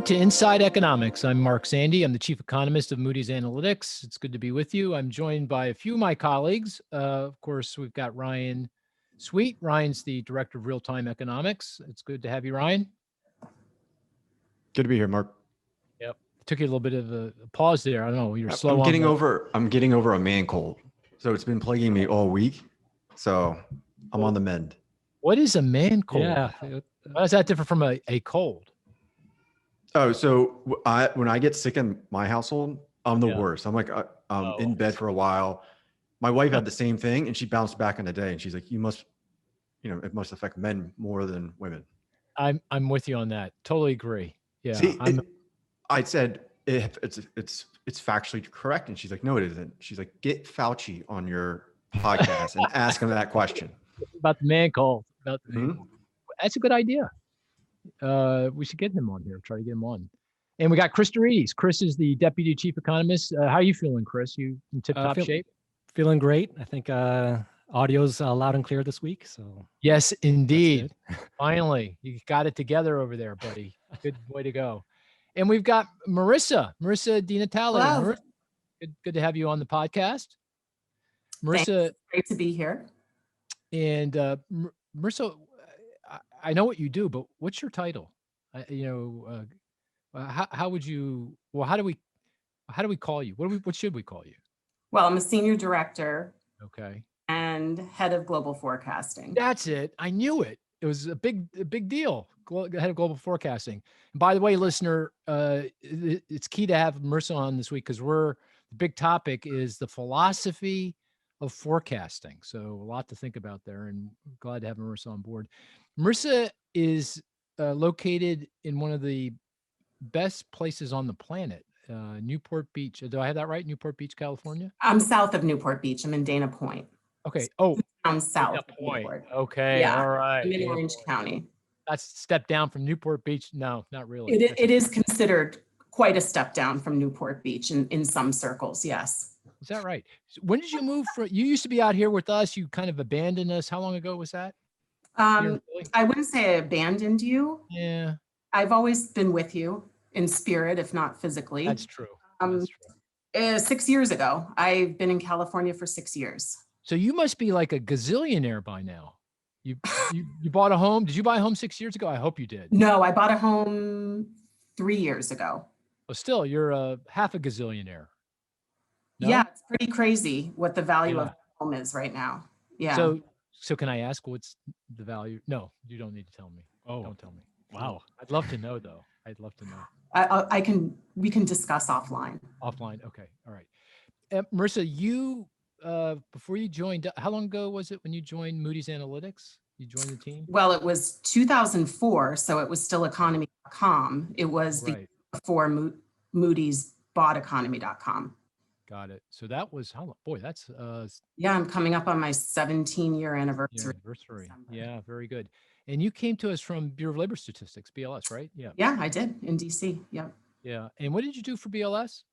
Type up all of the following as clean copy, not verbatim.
Welcome to Inside Economics. I'm Mark Sandy. I'm the chief economist of Moody's Analytics. It's good to be with you. I'm joined by a few of my colleagues. Of course, we've got Ryan Sweet. Ryan's the director of real-time economics. It's good to have you, Ryan. Good to be here, Mark. Yep. It took you a little bit of a pause there. I don't know. You're slow. I'm getting over a man cold. So it's been plaguing me all week. So I'm on the mend. What is a man cold? Yeah. How is that different from a cold? Oh, so when I get sick in my household, I'm the worst. I'm like, in bed for a while. My wife had the same thing and she bounced back in a day. And she's like, it must affect men more than women. I'm with you on that. Totally agree. Yeah. See, I said, if it's factually correct. And she's like, no, it isn't. She's like, get Fauci on your podcast and ask him that question. About the man cold. That's a good idea. We should get him on here. Try to get him on. And we got Cris. Cris is the deputy chief economist. How are you feeling, Cris? You in tip-top shape? Feeling great. I think audio's loud and clear this week. So yes, indeed. Finally, you got it together over there, buddy. Good way to go. And we've got Marisa DiNatale. Hello. Good to have you on the podcast. Marisa, thanks. Great to be here. And Marisa, I know what you do, but what's your title? How would you? Well, how do we call you? What should we call you? Well, I'm a senior director. Okay. And head of global forecasting. That's it. I knew it. It was a big deal. Head of global forecasting. And by the way, listener, it's key to have Marisa on this week because the big topic is the philosophy of forecasting. So a lot to think about there, and glad to have Marisa on board. Marisa is located in one of the best places on the planet, Newport Beach. Do I have that right? Newport Beach, California? I'm south of Newport Beach. I'm in Dana Point. Okay. Oh, I'm south Dana of Point. Newport. Okay. Yeah. All right. I'm in Orange County. That's a step down from Newport Beach. No, not really. It is considered quite a step down from Newport Beach in some circles. Yes. Is that right? So when did you move from? You used to be out here with us. You kind of abandoned us. How long ago was that? I wouldn't say I abandoned you. Yeah. I've always been with you in spirit, if not physically. That's true. That's true. 6 years ago, I've been in California for 6 years. So you must be like a gazillionaire by now. You bought a home. Did you buy a home 6 years ago? I hope you did. No, I bought a home 3 years ago. Well, still, you're half a gazillionaire. No? Yeah, it's pretty crazy what the value of a home is right now. Yeah. So can I ask what's the value? No, you don't need to tell me. Oh, don't tell me. Wow. I'd love to know though. I'd love to know. We can discuss offline. Offline. Okay. All right. Marisa, you, before you joined, how long ago was it when you joined Moody's Analytics? You joined the team? Well, it was 2004. So it was still economy.com. It was before Moody's bought economy.com. Got it. So that was how long? Boy, that's yeah, I'm coming up on my 17-year anniversary. Yeah, very good. And you came to us from Bureau of Labor Statistics, BLS, right? Yeah. Yeah, I did in DC. Yeah. Yeah. And what did you do for BLS?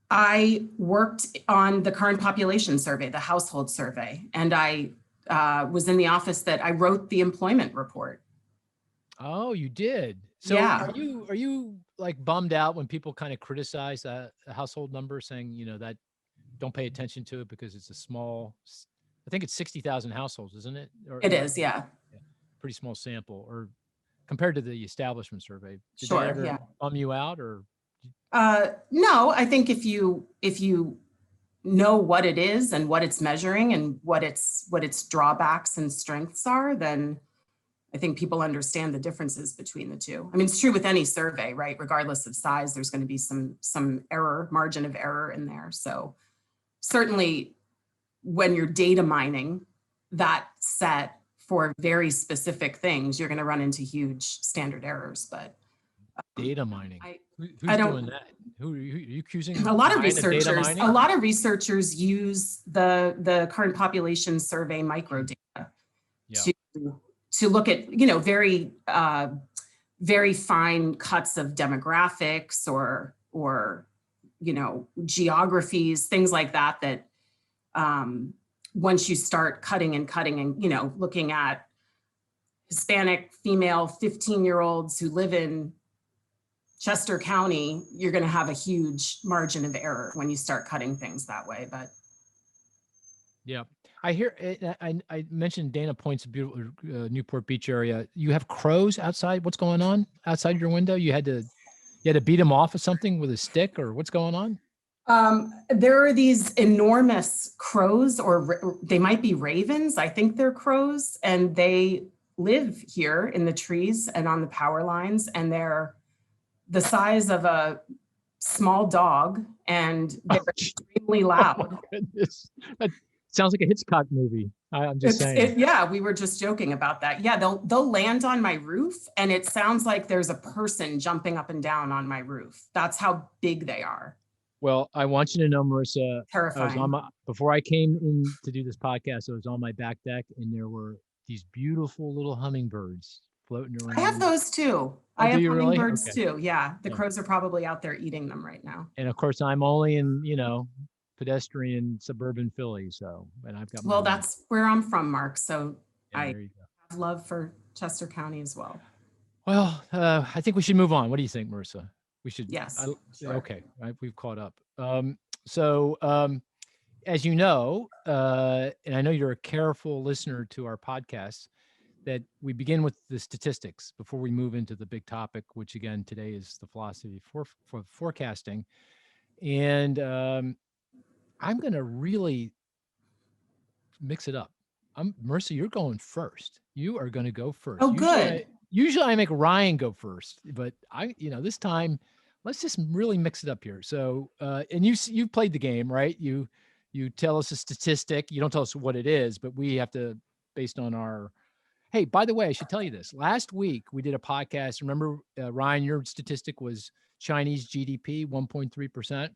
I worked on the current population survey, the household survey, and I was in the office that I wrote the employment report. Oh, you did. So yeah. Are you like bummed out when people kind of criticize that household number, saying, that don't pay attention to it because it's a small, I think it's 60,000 households, isn't it? It is, yeah. Pretty small sample, or compared to the establishment survey. Did sure, they ever bum you out, or? No, I think if you know what it is and what it's measuring and what its drawbacks and strengths are, then I think people understand the differences between the two. I mean, it's true with any survey, right? Regardless of size, there's going to be some margin of error in there. So certainly when you're data mining that set for very specific things, you're going to run into huge standard errors. But data mining, who's I don't, doing that? Who are you accusing? A lot of researchers use the current population survey microdata to look at, very fine cuts of demographics or geographies, things like that once you start cutting and looking at Hispanic female 15-year-olds who live in Chester County, you're going to have a huge margin of error when you start cutting things that way. But yeah, I hear. I mentioned Dana Point's beautiful Newport Beach area. You have crows outside. What's going on outside your window? You had to beat them off of something with a stick, or what's going on? There are these enormous crows, or they might be ravens. I think they're crows, and they live here in the trees and on the power lines, and they're the size of a small dog, and they're extremely loud. Oh, goodness. That sounds like a Hitchcock movie. I'm just saying. Yeah, we were just joking about that. Yeah, they'll land on my roof, and it sounds like there's a person jumping up and down on my roof. That's how big they are. Well, I want you to know, Marissa, Terrifying. Before I came in to do this podcast, I was on my back deck, and there were these beautiful little hummingbirds floating around. I have those too. Oh, I have do you really? hummingbirds Okay. too. Yeah, the Yeah. crows are probably out there eating them right now. And of course, I'm only in, pedestrian suburban Philly. So, and I've got. Well, that's where I'm from, Mark. So Yeah, I there you go. have love for Chester County as well. Well, I think we should move on. What do you think, Marissa? We should. Yes. Sure. Okay. Right, we've caught up. So, as you know, and I know you're a careful listener to our podcasts, that we begin with the statistics before we move into the big topic, which again today is the philosophy for forecasting. And I'm going to really mix it up. Marissa, you're going first. You are going to go first. Oh, good. Usually I make Ryan go first, but this time let's just really mix it up here. So, and you played the game, right? You tell us a statistic. You don't tell us what it is, but we have to, based on our. Hey, by the way, I should tell you this. Last week we did a podcast. Remember, Ryan, your statistic was Chinese GDP 1.3%.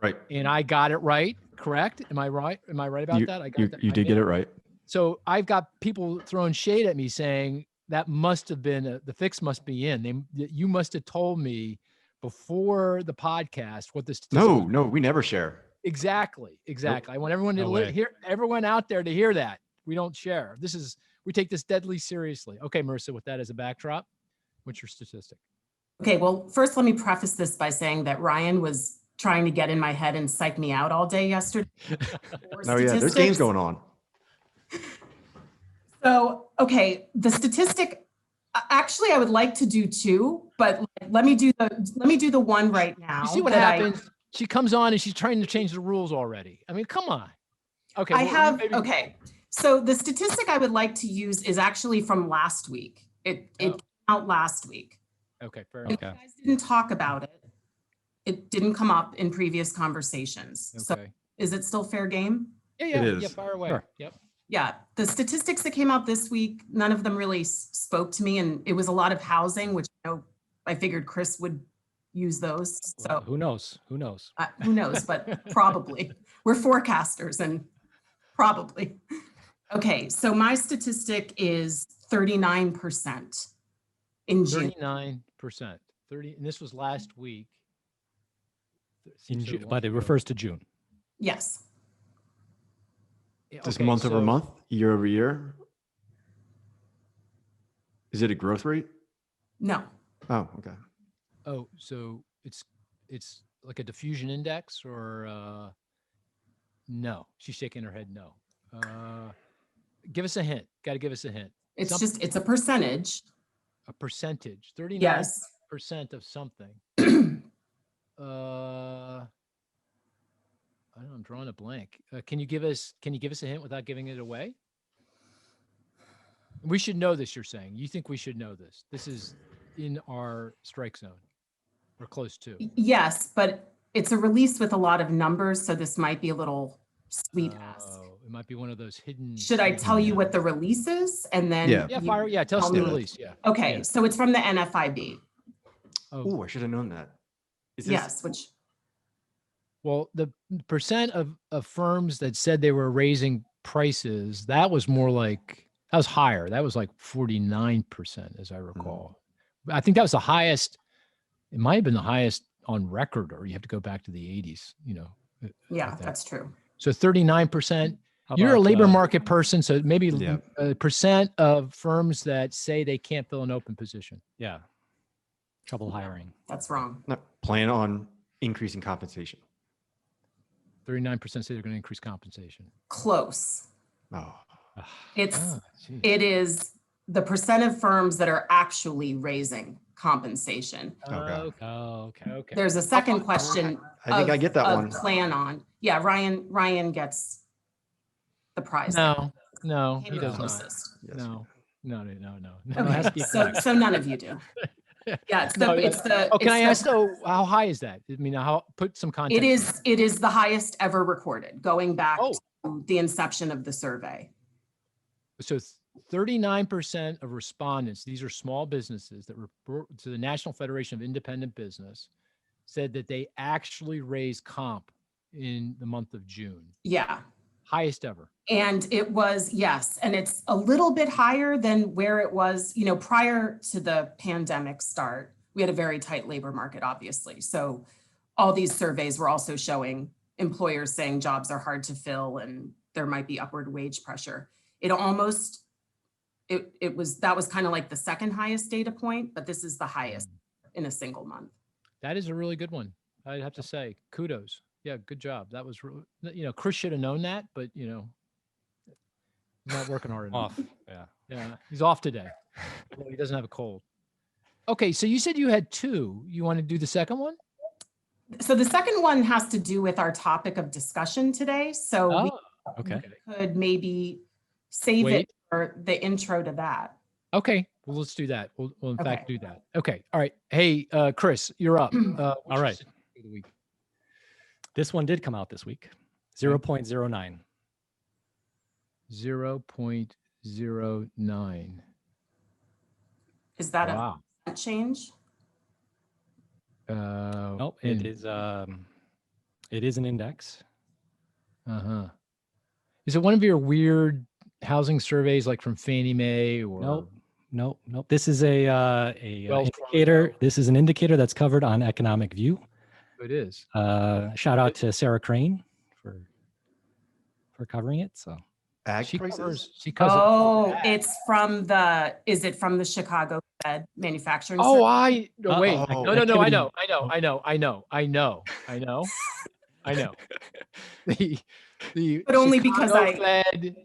Right. And I got it right. Correct? Am I right? Am I right about that? I got that. You did get it right. So I've got people throwing shade at me saying that must have been the fix must be in. You must have told me before the podcast what the statistic. No, we never share. Exactly. Nope. I want everyone to hear, everyone out there to hear that. We don't share. We take this deadly seriously. Okay, Marissa, with that as a backdrop, what's your statistic? Okay, well, first let me preface this by saying that Ryan was trying to get in my head and psych me out all day yesterday. Oh yeah, there's games going on. So, okay, the statistic, actually I would like to do two, but let me do the one right now. You see what happens? She comes on and she's trying to change the rules already. I mean, come on. Okay. Okay. So the statistic I would like to use is actually from last week. It came out last week. Okay, fair enough. You guys didn't talk about it. It didn't come up in previous conversations. Okay. So is it still fair game? Yeah. It is. Yeah, fire away. Sure. Yep. Yeah, the statistics that came out this week, none of them really spoke to me, and it was a lot of housing, which I figured Cris would use those. So who knows? Who knows? Who knows? But probably we're forecasters, and probably. Okay, so my statistic is 39% in June. 39%. 30, and this was last week. In June, but it refers to June. Yes. Just month over month, year over year. Is it a growth rate? No. Oh, okay. Oh, so it's like a diffusion index, or no? She's shaking her head. No. Give us a hint. Got to give us a hint. It's a percentage. A percentage. 39% Yes. of something. I don't know, I'm drawing a blank. Can you give us a hint without giving it away? We should know this, you're saying. You think we should know this. This is in our strike zone. We're close to. Yes, but it's a release with a lot of numbers, so this might be a little sweet ask. It might be one of those hidden. Should I tell you what the release is? And then tell us the release. Yeah. Okay, so it's from the NFIB. Oh, I should have known that. Well, the percent of firms that said they were raising prices, that was higher. That was like 49%, as I recall. I think that was the highest. It might have been the highest on record, or you have to go back to the 80s, Yeah, that's true. So 39%. You're a labor market person, so maybe a percent of firms that say they can't fill an open position. Yeah. Trouble hiring. That's wrong. No, plan on increasing compensation. 39% say they're going to increase compensation. Close. Oh, Geez. It is the percent of firms that are actually raising compensation. okay. Okay. There's a second question. I think I get that one. Plan on. Yeah, Ryan gets the prize. No, Came he the does not. closest. Yes. No. it has to be So none of you do. Yeah, it's the, it's the. Oh, can it's I the- ask though, how high is that? I mean, put some context. It is the highest ever recorded, going back Oh. to the inception of the survey. So 39% of respondents, these are small businesses that report to the National Federation of Independent Business, said that they actually raised comp in the month of June. Yeah. Highest ever. And it was, yes, and it's a little bit higher than where it was, prior to the pandemic start. We had a very tight labor market, obviously. So all these surveys were also showing employers saying jobs are hard to fill and there might be upward wage pressure. That was kind of like the second highest data point, but this is the highest in a single month. That is a really good one. I'd have to say, kudos. Yeah, good job. That was, Cris should have known that, but he's not working hard enough. Off. Yeah. Yeah, he's off today. Well, he doesn't have a cold. Okay, so you said you had two. You want to do the second one? So the second one has to do with our topic of discussion today. So we Okay. could maybe save Wait. it for the intro to that. Okay, well, let's do that. We'll in fact Okay. do that. Okay, all right. Hey, Cris, you're up. What's All your right. statistic of the week? This one did come out this week. 0.09. 0.09. Is that Wow. a change? Nope. It is an index. Is it one of your weird housing surveys, like from Fannie Mae or? Nope. This is a Wells indicator. Fargo. This is an indicator that's covered on Economic View. It is. Shout out to Sarah Crane for covering it. So Ag She prices? covers. She covers. Is it from the Chicago Fed manufacturing? Oh, Survey? no, wait. Uh-oh. No. I Activity. know. The But only because Chicago Fed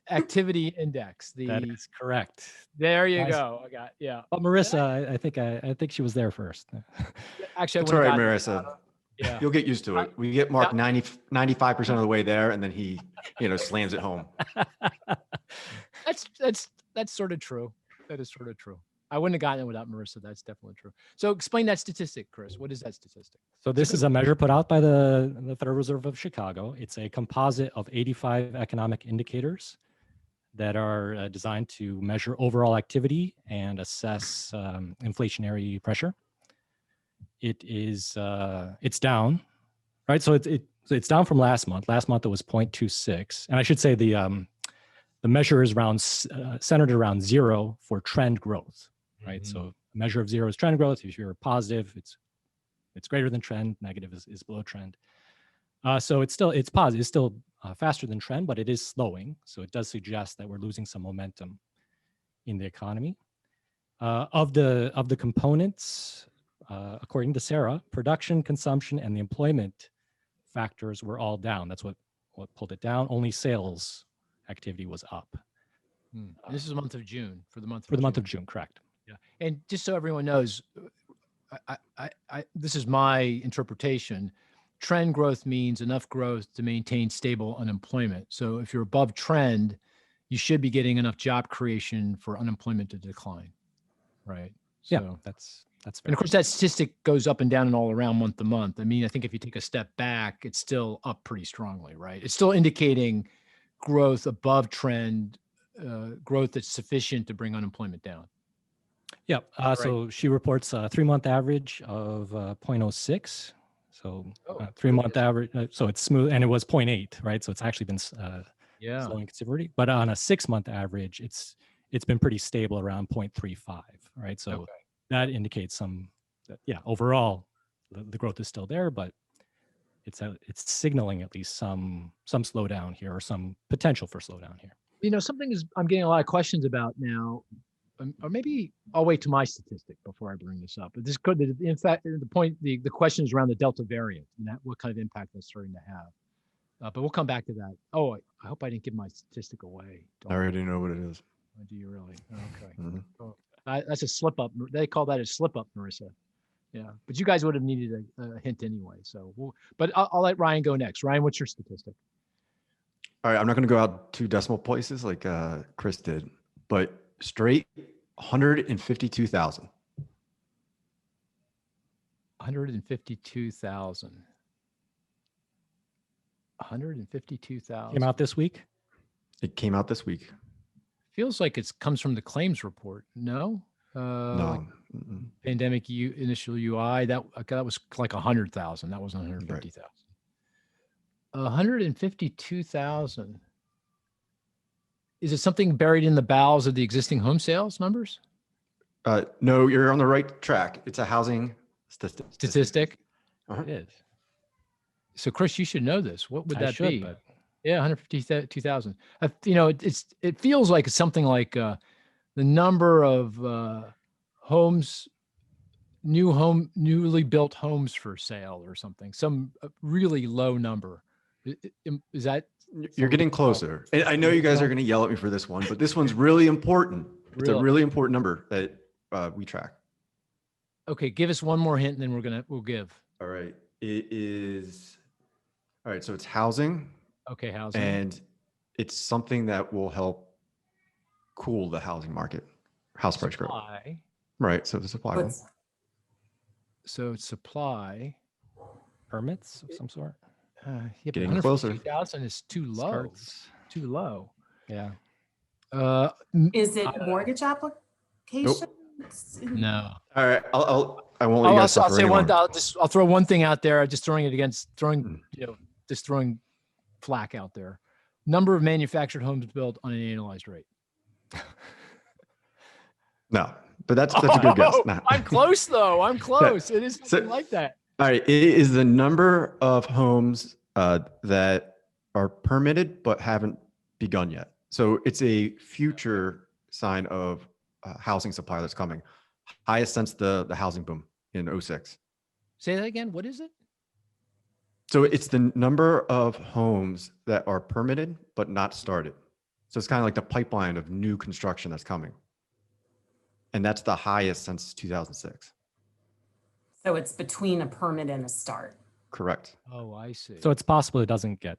activity index. that is correct. There you Guys. go. I got, yeah. But Marissa, I think she was there first. Actually, It's I all right, would've Marissa. Yeah. You'll get used to it. We get Mark 95% of the way there, and then he, slams it home. That's sort of true. That is sort of true. I wouldn't have gotten it without Marissa. That's definitely true. So explain that statistic, Cris. What is that statistic? So this is a measure put out by the Federal Reserve of Chicago. It's a composite of 85 economic indicators that are designed to measure overall activity and assess inflationary pressure. It's down, right? So it's down from last month. Last month it was 0.26, and I should say the measure is centered around 0 for trend growth, right? Mm-hmm. So a measure of 0 is trend growth. If you're positive, it's greater than trend. Negative is below trend. So it's positive. It's still faster than trend, but it is slowing. So it does suggest that we're losing some momentum in the economy. Of the components, according to Sarah, production, consumption, and the employment factors were all down. That's what pulled it down. Only sales activity was up. This is the month of June. For the month of June, correct. Yeah. And just so everyone knows, this is my interpretation. Trend growth means enough growth to maintain stable unemployment. So if you're above trend, you should be getting enough job creation for unemployment to decline, right? Yeah, So, that's fair. and of course, that statistic goes up and down and all around month to month. I mean, I think if you take a step back, it's still up pretty strongly, right? It's still indicating growth above trend, growth that's sufficient to bring unemployment down. Yeah. So she reports a 3-month average of 0.06. So 3-month average. So it's smooth, and it was 0.8, right? So it's actually been slowing considerably. But on a 6-month average, it's been pretty stable around 0.35, right? So that indicates overall the growth is still there, but it's signaling at least some slowdown here, or some potential for slowdown here. Something I'm getting a lot of questions about now or maybe I'll wait to my statistic before I bring this up. But this could, in fact, the question is around the Delta variant and what kind of impact that's starting to have. But we'll come back to that. Oh, I hope I didn't give my statistic away. I already know what it is. Oh, do you really? Okay. Mhm. Oh, that's a slip up. They call that a slip up, Marissa. Yeah, but you guys would have needed a hint anyway. So, but I'll let Ryan go next. Ryan, what's your statistic? All right, I'm not going to go out two decimal places like Cris did, but straight 152,000. 152,000. 152,000. Came out this week. It came out this week. Feels like it comes from the claims report. No. No. Pandemic initial UI. That was like 100,000. That wasn't 150,000. 152,000. Is it something buried in the bowels of the existing home sales numbers? No, you're on the right track. It's a housing Statistic. Uh-huh. It is. So, Cris, you should know this. What would that be? But Yeah, 152,000. You know, it feels like it's something like the number of homes, newly built homes for sale or something. Some really low number. Is that? You're getting closer. And I know you guys are going to yell at me for this one, but this one's really important. It's a really important number that we track. Okay, give us one more hint, and then we'll give. All right. It is. All right. So it's housing. Okay, housing. And it's something that will help cool the housing market, house price growth. Right. So the supply one. So it's supply. permits of some sort. Yeah, Getting closer. 2,000 is too low. Starts. Too low. Yeah. Is it mortgage application? No. All right. I won't let you guys I'll suffer say one. anymore. I'll throw one thing out there. Just throwing flack out there. Number of manufactured homes built on an annualized rate. No, but that's a good guess. Nah. I'm close though. I'm close. It is something like that. All right. It is the number of homes that are permitted but haven't begun yet. So it's a future sign of housing supply that's coming. Highest since the housing boom in 06. Say that again. What is it? So it's the number of homes that are permitted but not started. So it's kind of like the pipeline of new construction that's coming. And that's the highest since 2006. So it's between a permit and a start. Correct. Oh, I see. So it's possible it doesn't get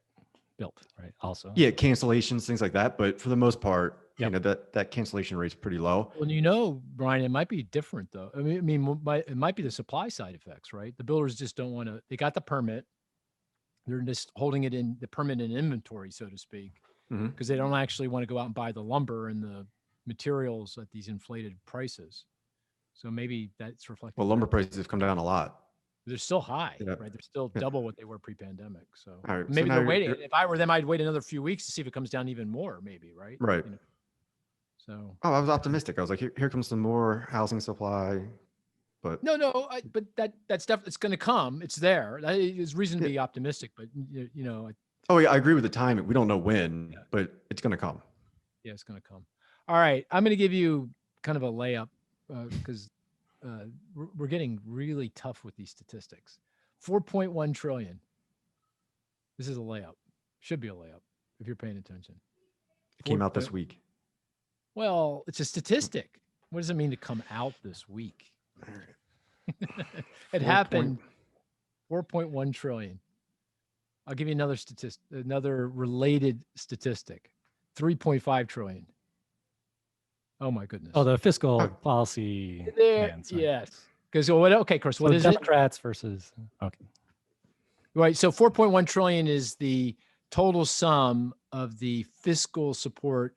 built, right? Also. Yeah, cancellations, things like that. But for the most part, Yep. you know, that cancellation rate's pretty low. Well, you know, Brian, it might be different though. It might be the supply side effects, right? The builders just don't want to. They got the permit. They're just holding it in the permit in inventory, so to speak, because they don't actually want to go out and buy the lumber and the materials at these inflated prices. So maybe that's reflected. Well, lumber prices have come down a lot. They're still high, Yeah. right? They're still double what they were pre-pandemic. So All right, so maybe now they're you're- waiting. you're- If I were them, I'd wait another few weeks to see if it comes down even more, maybe, right? Right. You know, so Oh, I was optimistic. I was like, here comes some more housing supply. But but that stuff, it's going to come. It's there. There's reason to be optimistic, but you know, oh yeah, I agree with the timing. We don't know when, Yeah. but it's going to come. yeah, it's going to come. All right, I'm going to give you kind of a layup because we're getting really tough with these statistics. 4.1 trillion. This is a layup. Should be a layup if you're paying attention. It came out this week. Well, it's a statistic. What does it mean to come out this week? It happened. 4.1 trillion. I'll give you another statistic, another related statistic. 3.5 trillion. Oh my goodness. Oh, the fiscal policy. There, plan, sorry. yes. Because okay, Chris, what So is it? Democrats versus okay. Right. So 4.1 trillion is the total sum of the fiscal support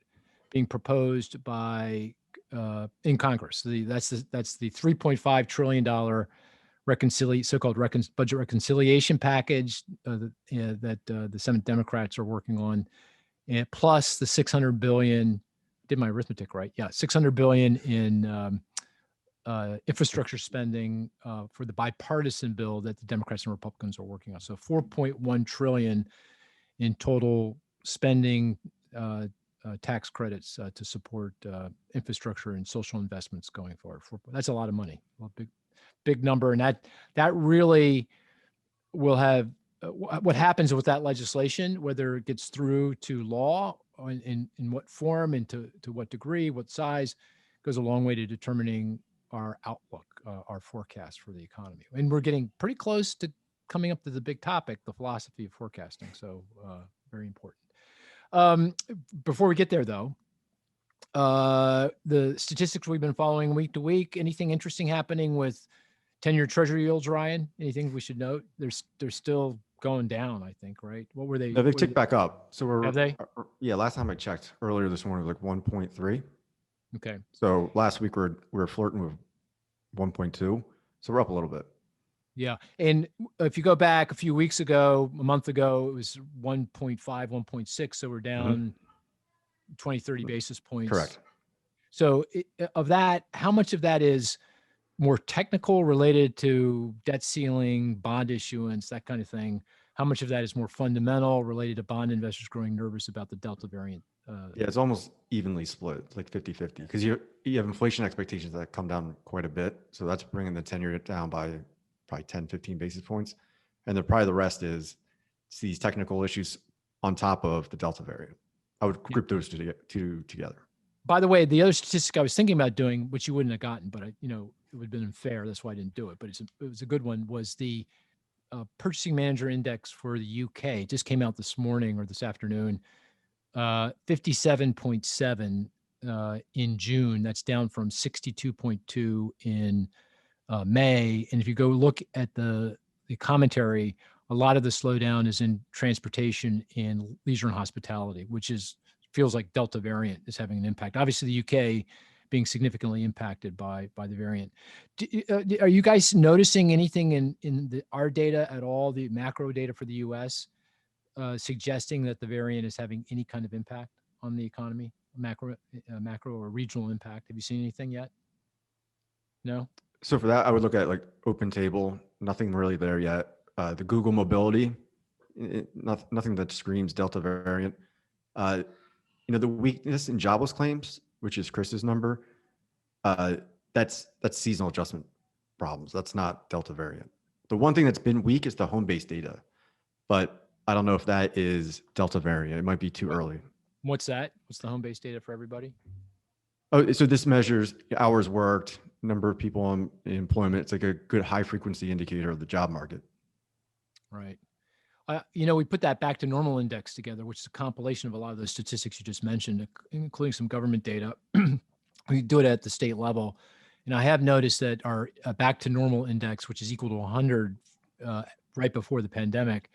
being proposed by in Congress. That's the $3.5 trillion so-called budget reconciliation package that the Senate Democrats are working on, and plus the 600 billion. Did my arithmetic right? Yeah, 600 billion in infrastructure spending for the bipartisan bill that the Democrats and Republicans are working on. So 4.1 trillion in total spending tax credits to support infrastructure and social investments going forward. That's a lot of money, a big number, and that really will have what happens with that legislation, whether it gets through to law, in what form and to what degree, what size, goes a long way to determining our outlook, our forecast for the economy. And we're getting pretty close to coming up to the big topic, the philosophy of forecasting. So very important. Before we get there, though, the statistics we've been following week to week, anything interesting happening with 10-year treasury yields, Ryan? Anything we should note? They're still going down, I think, right? What were they? No, they've ticked back up. So have they? Yeah, last time I checked earlier this morning, it was like 1.3. Okay. So last week we were flirting with 1.2. So we're up a little bit. Yeah. And if you go back a few weeks ago, a month ago, it was 1.5, 1.6. So we're down 20, 30 basis points. Correct. So of that, how much of that is more technical, related to debt ceiling, bond issuance, that kind of thing? How much of that is more fundamental, related to bond investors growing nervous about the Delta variant? Yeah, it's almost evenly split. It's like 50-50, because you have inflation expectations that come down quite a bit. So that's bringing the 10-year down by probably 10, 15 basis points. And then probably the rest is these technical issues on top of the Delta variant. I would group those two together. By the way, the other statistic I was thinking about doing, which you wouldn't have gotten, but it would have been unfair. That's why I didn't do it. But it was a good one. Was the Purchasing Manager Index for the UK? It just came out this morning or this afternoon. 57.7 in June. That's down from 62.2 in May. And if you go look at the commentary, a lot of the slowdown is in transportation and leisure and hospitality, which feels like Delta variant is having an impact. Obviously, the UK being significantly impacted by the variant. Are you guys noticing anything in our data at all, the macro data for the US, suggesting that the variant is having any kind of impact on the economy, macro or regional impact? Have you seen anything yet? No? So for that, I would look at like Open Table, nothing really there yet. The Google mobility, nothing that screams Delta variant. The weakness in jobless claims, which is Chris's number, that's seasonal adjustment problems. That's not Delta variant. The one thing that's been weak is the home-based data, but I don't know if that is Delta variant. It might be too early. What's that? What's the home-based data for everybody? Oh, so this measures hours worked, number of people in employment. It's like a good high-frequency indicator of the job market. Right. We put that back to normal index together, which is a compilation of a lot of those statistics you just mentioned, including some government data. We do it at the state level. And I have noticed that our back to normal index, which is equal to 100 right before the pandemic,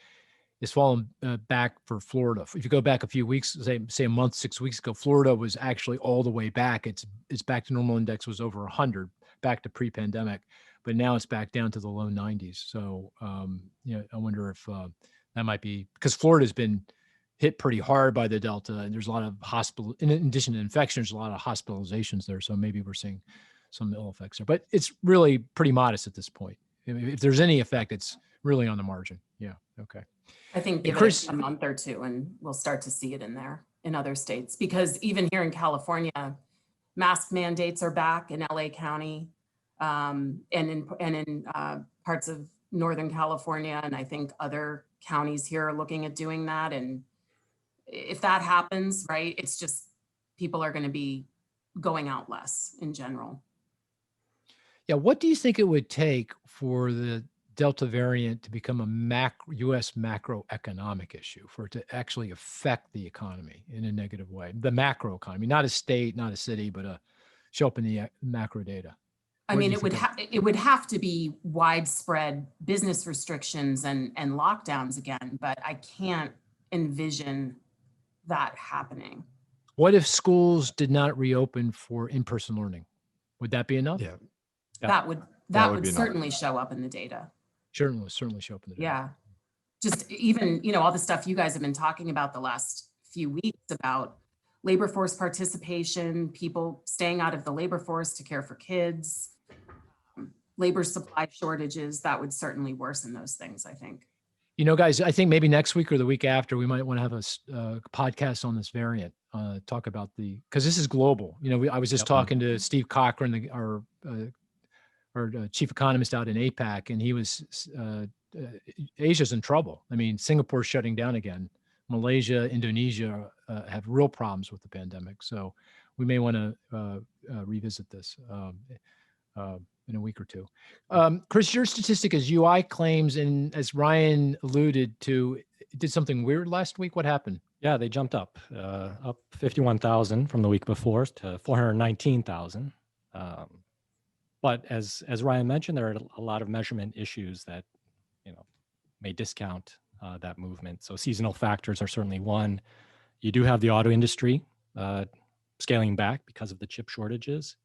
is fallen back for Florida. If you go back a few weeks, say a month, 6 weeks ago, Florida was actually all the way back. Its back to normal index was over 100, back to pre-pandemic, but now it's back down to the low 90s. So, I wonder if that might be because Florida's been hit pretty hard by the Delta, and there's a lot of in addition to infections, there's a lot of hospitalizations there. So maybe we're seeing some ill effects there, but it's really pretty modest at this point. If there's any effect, it's really on the margin. Yeah. Okay. I think give it a month or two and we'll start to see it in other states, because even here in California, mask mandates are back in LA County and in parts of Northern California. And I think other counties here are looking at doing that. And if that happens, right, it's just people are going to be going out less in general. Yeah. What do you think it would take for the Delta variant to become a U.S. macroeconomic issue, for it to actually affect the economy in a negative way? The macro economy, not a state, not a city, but show up in the macro data. I mean, it would have to be widespread business restrictions and lockdowns again, but I can't envision that happening. What if schools did not reopen for in-person learning? Would that be enough? Yeah. That would certainly show up in the data. Certainly show up in the data. Yeah. Just even, all the stuff you guys have been talking about the last few weeks about labor force participation, people staying out of the labor force to care for kids, labor supply shortages, that would certainly worsen those things, I think. You know, guys, I think maybe next week or the week after, we might want to have a podcast on this variant, talk about because this is global. You know, I was just talking to Steve Cochran, our chief economist out in APAC, and he was, Asia's in trouble. I mean, Singapore's shutting down again. Malaysia, Indonesia have real problems with the pandemic. So we may want to revisit this in a week or two. Cris, your statistic is UI claims, and as Ryan alluded to, it did something weird last week. What happened? Yeah, they jumped up 51,000 from the week before to 419,000. But as Ryan mentioned, there are a lot of measurement issues that, may discount that movement. So seasonal factors are certainly one. You do have the auto industry scaling back because of the chip shortages.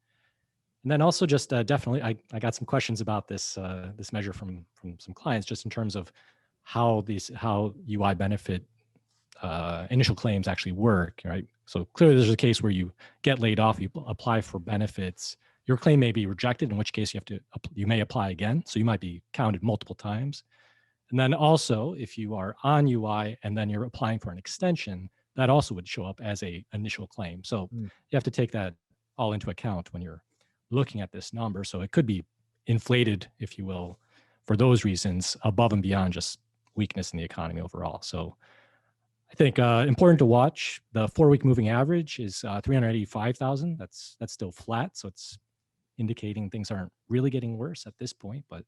And then also just definitely, I got some questions about this this measure from some clients, just in terms of how UI benefit initial claims actually work, right? So clearly there's a case where you get laid off, you apply for benefits, your claim may be rejected, in which case you may apply again. So you might be counted multiple times. And then also, if you are on UI and then you're applying for an extension, that also would show up as a initial claim. So you have to take that all into account when you're looking at this number. So it could be inflated, if you will, for those reasons above and beyond just weakness in the economy overall. So I think important to watch. The 4-week moving average is 385,000. That's still flat. So it's indicating things aren't really getting worse at this point, but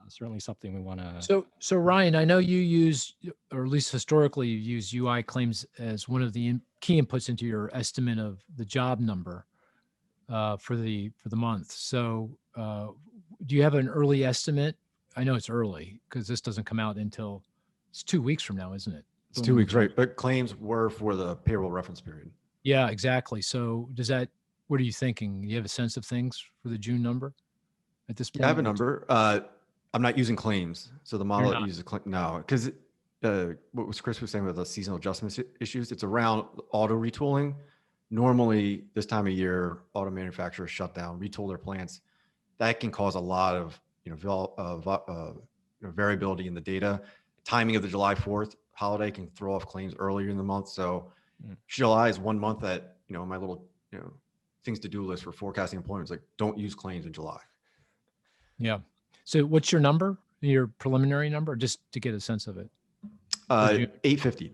certainly something we want to. So Ryan, I know you use, or at least historically, you use UI claims as one of the key inputs into your estimate of the job number for the month. So do you have an early estimate? I know it's early because this doesn't come out until it's 2 weeks from now, isn't it? It's 2 weeks, right? But claims were for the payroll reference period. Yeah, exactly. So what are you thinking? Do you have a sense of things for the June number at this point? Yeah, I have a number. I'm not using claims. So the model uses no, because what was Cris was saying with the seasonal adjustment issues, it's around auto retooling. Normally this time of year, auto manufacturers shut down, retool their plants. That can cause a lot of variability in the data. Timing of the July 4th holiday can throw off claims earlier in the month. So July is 1 month that, my little, things to do list for forecasting employment is like, don't use claims in July. Yeah. So what's your number, your preliminary number, just to get a sense of it? 850.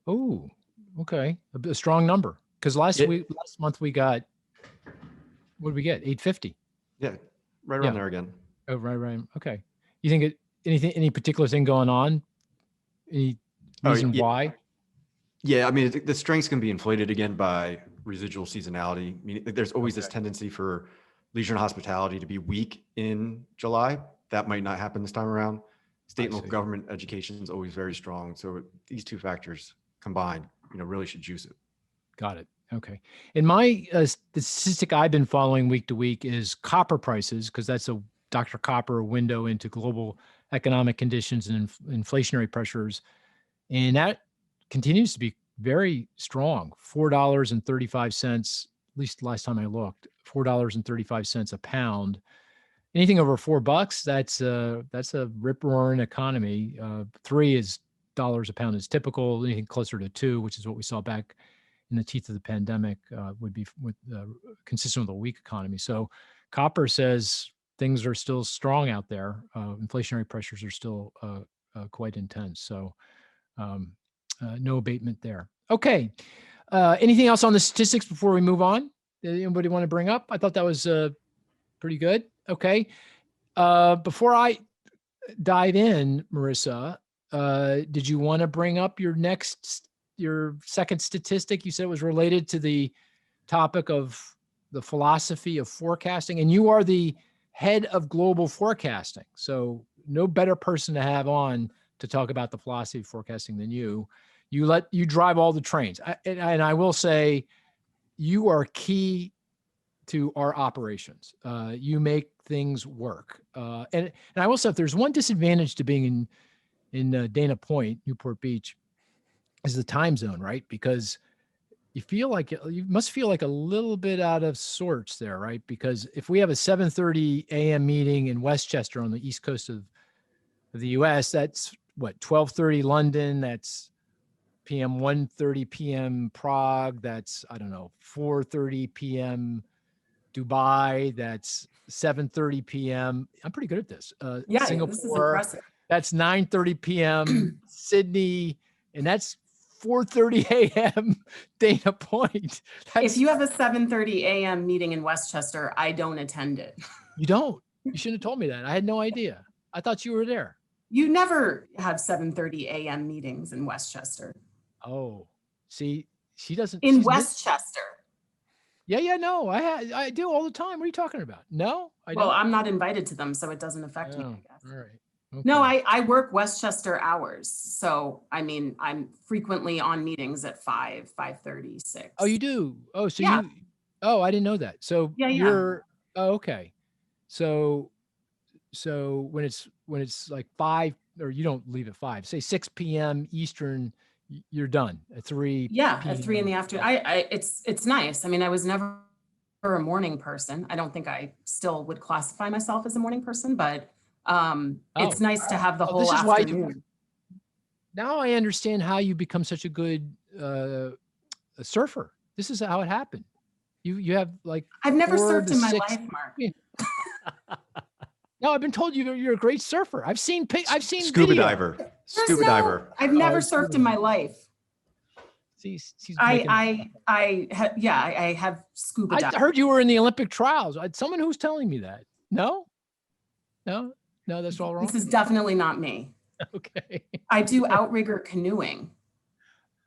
Oh, okay. A strong number. Because last month we got, what did we get? 850. Yeah. Right around there again. Oh, right. Okay. You think any particular thing going on? Any reason why? Yeah. I mean, the strengths can be inflated again by residual seasonality. I mean, there's always this tendency for leisure and hospitality to be weak in July. That might not happen this time around. State and local government education is always very strong. So these two factors combined, really should juice it. Got it. Okay. And my the statistic I've been following week to week is copper prices, because that's a Dr. Copper window into global economic conditions and inflationary pressures. And that continues to be very strong. $4.35, at least last time I looked, $4.35 a pound. Anything over $4, that's a rip-roaring economy. $3 a pound is typical. Anything closer to $2, which is what we saw back in the teeth of the pandemic, would be consistent with a weak economy. So Copper says things are still strong out there. Inflationary pressures are still quite intense. So no abatement there. Okay. Anything else on the statistics before we move on? Did anybody want to bring up? I thought that was pretty good. Okay. Before I dive in, Marisa, did you want to bring up your second statistic? You said it was related to the topic of the philosophy of forecasting, and you are the head of global forecasting. So no better person to have on to talk about the philosophy of forecasting than you. You drive all the trains. And I will say you are key to our operations. You make things work. And I will say, if there's one disadvantage to being in Dana Point, Newport Beach, is the time zone, right? Because you must feel like a little bit out of sorts there, right? Because if we have a 7:30 a.m. meeting in Westchester on the east coast of of the US. That's what, 12:30 London, that's PM 1:30 PM Prague, that's, I don't know, 4:30 PM Dubai, that's 7:30 PM. I'm pretty good at this. Yeah, Singapore, this is impressive. that's 9:30 PM Sydney, and that's 4:30 AM Dana Point. If you have a 7:30 a.m. meeting in Westchester, I don't attend it. You don't. You shouldn't have told me that. I had no idea. I thought you were there. You never have 7:30 a.m. meetings in Westchester. Oh, see, she doesn't. In she's Westchester. Yeah, no, I do all the time. What are you talking about? No, I Well, don't. I'm not invited to them, so it doesn't affect me, I Oh, guess. all right. No, Okay. I work Westchester hours. So, I mean, I'm frequently on meetings at 5, 5:30, 6. Oh, you do? Oh, so Yeah. oh, I didn't know that. So Yeah. oh, okay. So when it's like 5, or you don't leave at 5, say 6 PM Eastern, you're done at 3. Yeah, at 3 in the PM. afternoon. It's nice. I mean, I was never a morning person. I don't think I still would classify myself as a morning person, but it's nice to have the whole this is why afternoon. Now I understand how you become such a good a surfer. This is how it happened. You have like I've never 4 surfed to in my 6 life, Mark. No, I've been told you're a great surfer. I've seen Scuba video. diver. There's Scuba no- diver. I've never Oh, surfed scuba. in my life. See, she's making, I have scuba I diving. heard you were in the Olympic trials. Someone who's telling me that. No, that's all wrong. This is definitely not me. Okay. I do outrigger canoeing.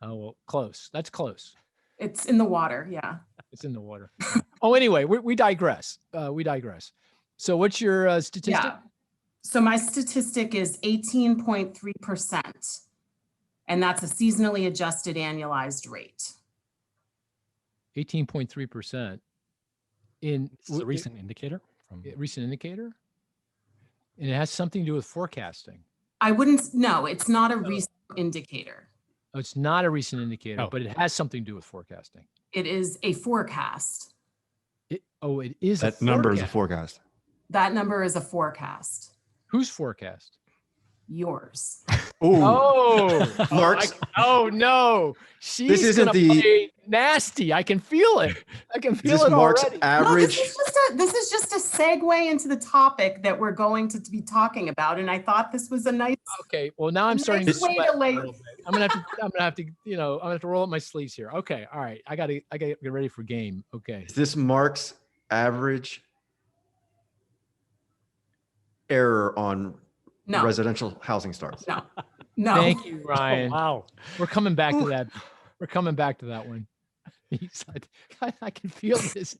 Oh, well, close. That's close. It's in the water. Yeah. It's in the water. Oh, anyway, we digress. We digress. So what's your statistic? Yeah. So my statistic is 18.3%. And that's a seasonally adjusted annualized rate. 18.3% in This is a recent indicator from recent indicator. And it has something to do with forecasting. No, it's not a recent indicator. Oh, it's not a recent indicator, Oh. but it has something to do with forecasting. It is a forecast. It is That a number is a forecast. forecast. That number is a forecast. Whose forecast? Yours. Ooh. Oh, Mark's- oh no. She's isn't gonna the- play nasty. I can feel it. I can feel Is this it Mark's already. No, average? this is just a segue into the topic that we're going to be talking about. And I thought this was a nice Okay. Well, now I'm nice starting to way sweat to a lay- little bit. I'm gonna have to, I'm gonna have to roll up my sleeves here. Okay. All right. I gotta get ready for game. Okay. Is this Mark's average error on No. residential housing starts? No. Thank you, Ryan. Oh, wow. We're coming back to that. We're coming back to that one. He's like, I can feel this.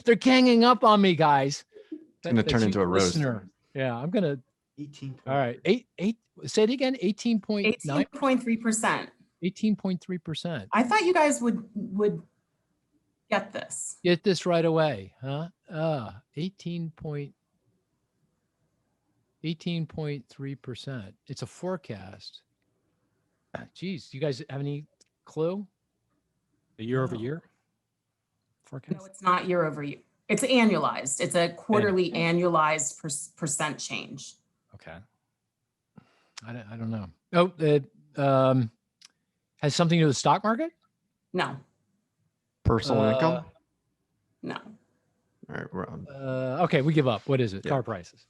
They're ganging up on me, guys. gonna turn into a roast. listener. Yeah, I'm gonna. 18. All right, eight. Say it again. 18.9. 18.3%. 18.3%. I thought you guys would get this. Get this right away, huh? 18.3%. It's a forecast. Geez, you guys have any clue? The year over year forecast. No, it's not year over year. It's annualized. It's a quarterly annualized percent change. Okay. I don't know. Oh, it has something to do with the stock market? No, Personal income? no. All right, we're on. Okay, we give up. What is it? Car prices.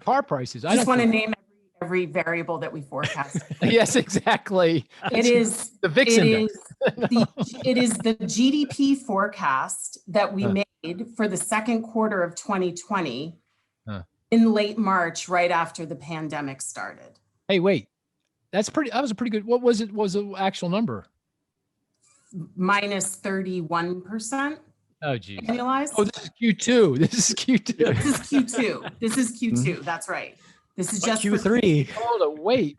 Car prices. I just want to name every variable that we forecast. Yes, exactly. It is the VIX it index. is it is the GDP forecast that we made for the second quarter of 2020 in late March, right after the pandemic started. Hey, wait. That was a pretty good. What was it? Was the actual number? Minus 31% Oh, geez. annualized. Oh, this is Q2. This is Q2. This is Q2. This is Q2. That's right. This is just for Q3. Hold on. Wait.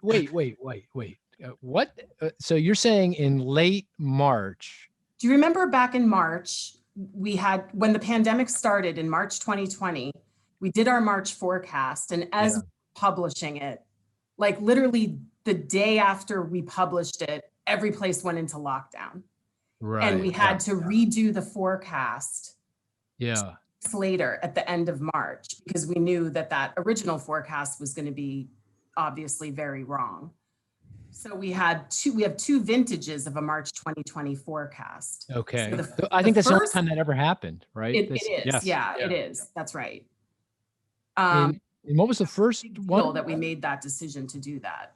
What? So you're saying in late March? Do you remember back in March, when the pandemic started in March 2020, we did our March forecast, and as we were publishing it, like literally the day after we published it, every place went into lockdown. Right. And we had to redo the forecast. Yeah. later at the end of March, because we knew that that original forecast was going to be obviously very wrong. So we have two vintages of a March 2020 forecast. Okay. So I think that's the only first, time that ever happened, right? it is. yes. Yeah, it is. That's right. And what was the first one that we made that decision to do that?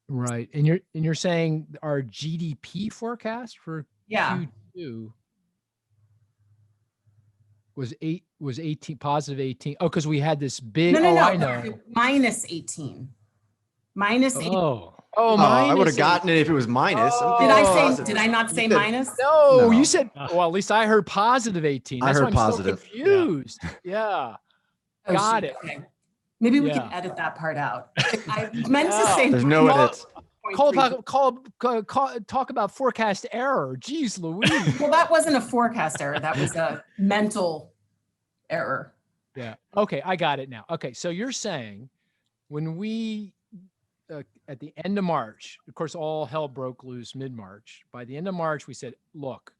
Right. And you're saying our GDP forecast for Q2 was 18 positive 18. Oh, because we had this big No. I know. Minus 18. Minus 18. I would have gotten it if it was minus. Did I not say minus? No, you said, well, at least I heard positive 18. That's I heard why I'm positive. so confused. Yeah. Got it. Okay. Maybe we can edit that part out. I meant to say there's no edits. Talk about forecast error. Jeez Louise. Well, that wasn't a forecast error. That was a mental error. Yeah. Okay, I got it now. Okay, so you're saying when we at the end of March, of course, all hell broke loose mid-March. By the end of March, we said, look,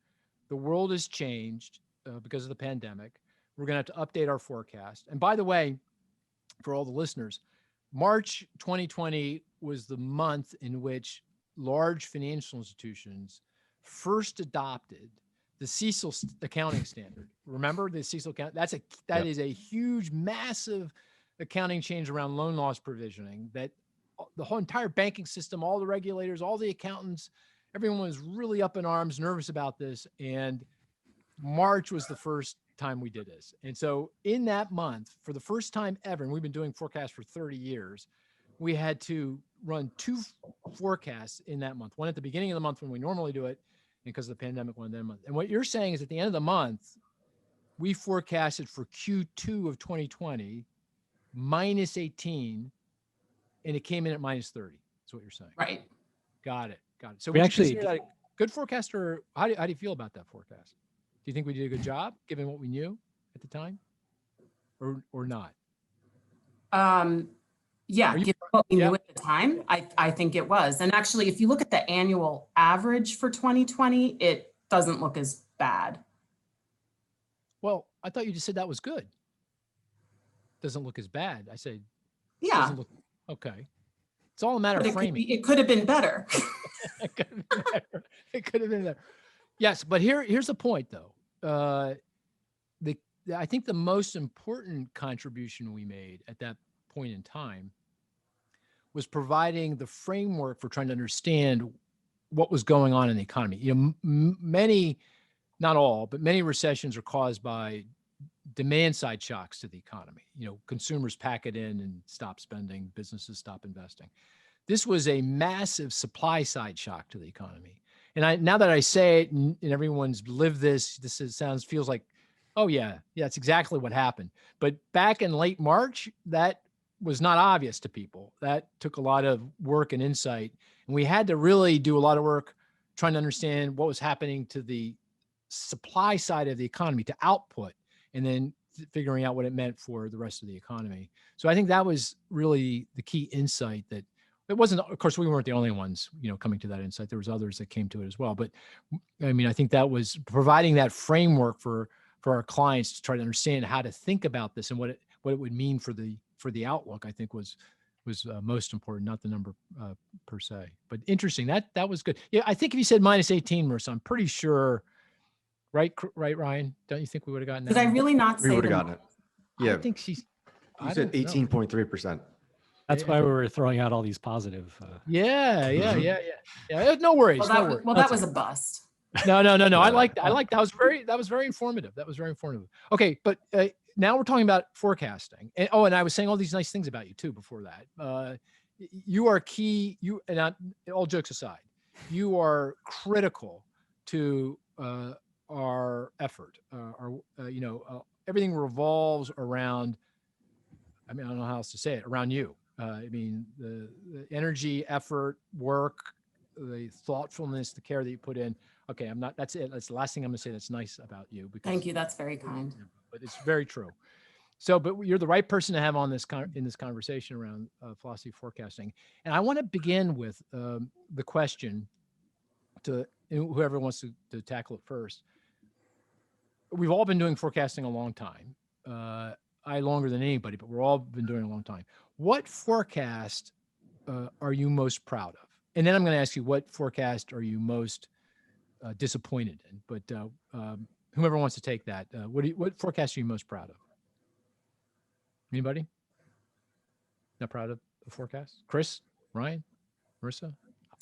the world has changed because of the pandemic. We're going to have to update our forecast. And by the way, for all the listeners, March 2020 was the month in which large financial institutions first adopted the CECL accounting standard. Remember the CECL account? That is a huge, massive accounting change around loan loss provisioning that the whole entire banking system, all the regulators, all the accountants, everyone was really up in arms, nervous about this. And March was the first time we did this. And so in that month, for the first time ever, and we've been doing forecasts for 30 years, we had to run two forecasts in that month, one at the beginning of the month when we normally do it, and because of the pandemic, one at the end of the month. And what you're saying is at the end of the month, we forecasted for Q2 of 2020, minus 18, and it came in at minus 30. That's what you're saying. Right. Got it. So We would you actually- consider that a good forecast, or how do you feel about that forecast? Do you think we did a good job given what we knew at the time, or not? Yeah, given what we knew at the time, I think it was. And actually, if you look at the annual average for 2020, it doesn't look as bad. Well, I thought you just said that was good. Doesn't look as bad. I said, Yeah, doesn't look okay. It's all a matter but of framing. it could have been better. It could have been better. It could have been better. Yes, but here's the point, though. I think the most important contribution we made at that point in time was providing the framework for trying to understand what was going on in the economy. You know, many, not all, but many recessions are caused by demand side shocks to the economy. You know, consumers pack it in and stop spending, businesses stop investing. This was a massive supply side shock to the economy. And now that I say it and everyone's lived this feels like, oh yeah, it's exactly what happened. But back in late March, that was not obvious to people. That took a lot of work and insight. And we had to really do a lot of work trying to understand what was happening to the supply side of the economy, to output, and then figuring out what it meant for the rest of the economy. So I think that was really the key insight. That it wasn't, of course, we weren't the only ones, coming to that insight. There was others that came to it as well. But I mean, I think that was providing that framework for our clients to try to understand how to think about this and what it would mean for the outlook, I think was most important, not the number per se. But interesting, that was good. Yeah, I think if you said minus 18, Marissa, I'm pretty sure, right, Ryan? Don't you think we would have gotten that? Did I really not say We would have gotten it. Yeah. I think you said 18.3%. That's why we were throwing out all these positive. Yeah. No worries. That was a bust. No. I like that. That was very informative. Okay, but now we're talking about forecasting. And I was saying all these nice things about you too before that. You are key. All jokes aside, you are critical to our effort. Everything revolves around. I mean, I don't know how else to say it. Around you. I mean, the energy, effort, work, the thoughtfulness, the care that you put in. Okay, that's it. That's the last thing I'm going to say that's nice about you. Thank you. That's very kind. But it's very true. So, but you're the right person to have on in this conversation around philosophy forecasting. And I want to begin with the question to whoever wants to tackle it first. we've all been doing forecasting a long time. I longer than anybody, but we're all been doing it a long time. What forecast are you most proud of? And then I'm going to ask you, what forecast are you most disappointed in? But whomever wants to take that, what forecast are you most proud of? Anybody? Not proud of the forecast? Chris, Ryan, Marissa?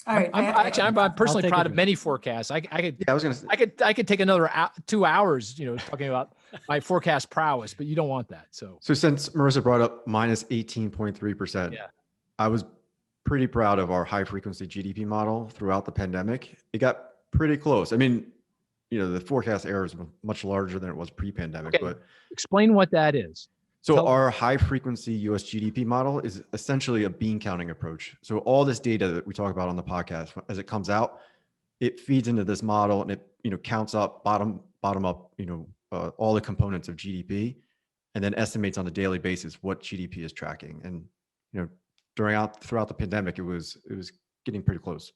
All right. I'm personally proud of many forecasts. I could take another 2 hours, talking about my forecast prowess, but you don't want that. So since Marissa brought up minus 18.3%, I was pretty proud of our high frequency GDP model throughout the pandemic. It got pretty close. I mean, the forecast error is much larger than it was pre-pandemic, but explain what that is. So our high frequency US GDP model is essentially a bean counting approach. So all this data that we talk about on the podcast, as it comes out, it feeds into this model and it counts up bottom up, all the components of GDP, and then estimates on a daily basis what GDP is tracking. And throughout the pandemic, it was getting pretty close.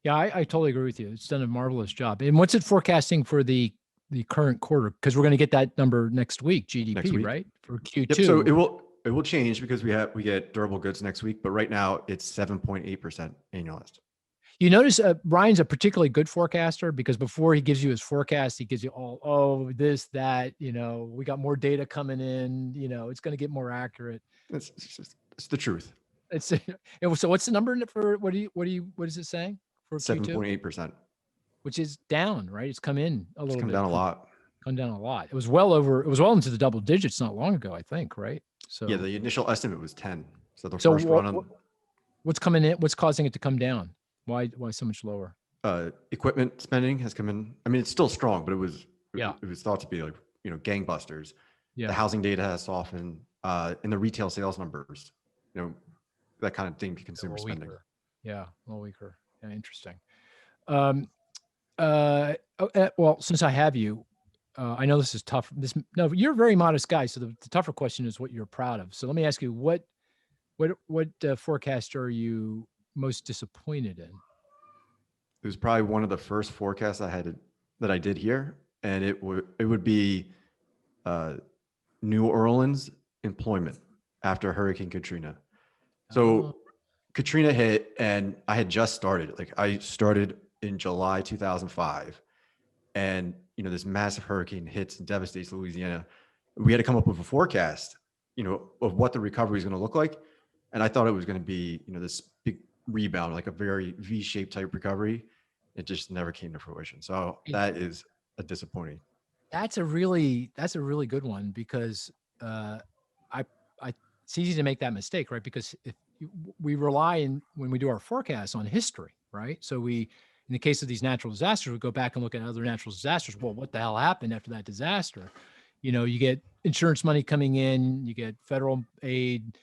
Yeah, I totally agree with you. It's done a marvelous job. And what's it forecasting for the current quarter? Because we're going to get that number next week, GDP, right? For Q2. Yep, so it will change because we get durable goods next week, but right now it's 7.8% annualized. You notice Ryan's a particularly good forecaster because before he gives you his forecast, he gives you all, this, that, we got more data coming in, it's going to get more accurate. It's the truth. So what's the number for, what is it saying for 7.8%? Which is down, right? It's come in a little bit. Come down a lot. Come down a lot. It was well into the double digits not long ago, I think, right? So yeah, the initial estimate was 10. So the first run on what's coming in, what's causing it to come down? Why so much lower? Equipment spending has come in. I mean, it's still strong, but it was thought to be like, gangbusters. Yeah. The housing data has softened, and the retail sales numbers, that kind of thing, consumer spending. Weaker. Yeah, a little weaker. Yeah, interesting. Well, since I have you, I know this is tough. You're a very modest guy, so the tougher question is what you're proud of. So let me ask you, what forecast are you most disappointed in? It was probably one of the first forecasts that I did here, and it would be New Orleans employment after Hurricane Katrina. So Katrina hit, and I had just started. Like I started in July 2005, and this massive hurricane hits and devastates Louisiana. We had to come up with a forecast, of what the recovery is going to look like, and I thought it was going to be, this big rebound, like a very V-shaped type recovery. It just never came to fruition. So that is a disappointing. That's a really good one because it's easy to make that mistake, right? Because we rely when we do our forecasts on history, right? So in the case of these natural disasters, we go back and look at other natural disasters. Well, what the hell happened after that disaster? You get insurance money coming in, you get federal aid,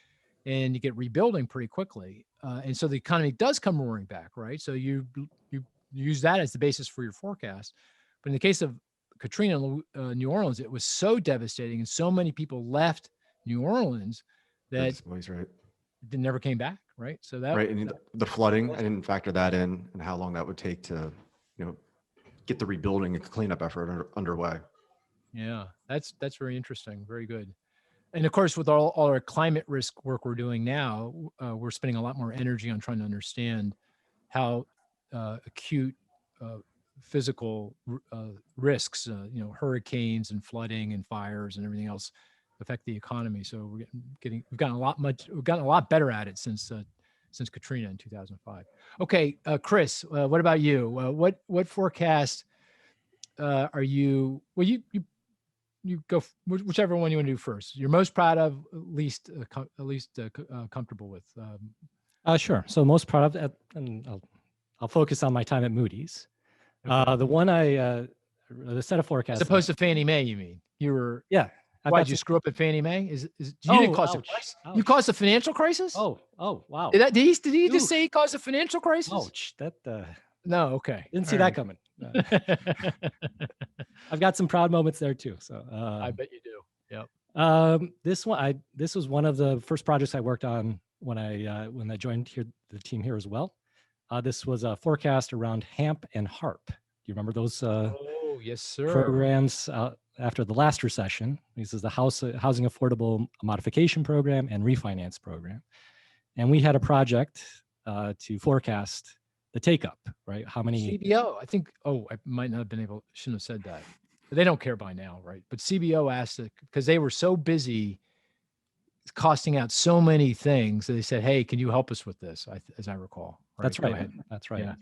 and you get rebuilding pretty quickly. And so the economy does come roaring back, right? So you use that as the basis for your forecast. But in the case of Katrina in New Orleans, it was so devastating and so many people left New Orleans that it never came back, right? So that and the flooding, I didn't factor that in and how long that would take to, get the rebuilding and cleanup effort underway. Yeah, that's very interesting. Very good. And of course, with all our climate risk work we're doing now, we're spending a lot more energy on trying to understand how acute physical risks, hurricanes and flooding and fires and everything else affect the economy. So we've gotten a lot better at it since Katrina in 2005. Okay, Cris, what about you? What forecast are you? Well, you go whichever one you want to do first. You're most proud of, least comfortable with. Sure. So most proud of, and I'll focus on my time at Moody's. Okay. The set of forecasts. As opposed to Fannie Mae, you mean? You were Why did you screw up at Fannie Mae? You didn't cause you caused a financial crisis? Oh, wow. Did he just say he caused a financial crisis? Ouch. No, okay. Didn't see that coming. I've got some proud moments there too. So I bet you do. Yep. This was one of the first projects I worked on when I joined the team here as well. This was a forecast around HAMP and HARP. Do you remember those? Oh yes, sir. programs after the last recession. This is the Housing Affordable Modification Program and Refinance Program. And we had a project to forecast the take-up, right? How many? CBO, I think, I might not have been able, shouldn't have said that. But they don't care by now, right? But CBO asked it because they were so busy costing out so many things that they said, hey, can you help us with this? As I recall. Right? That's Go right. ahead. That's right. Yeah.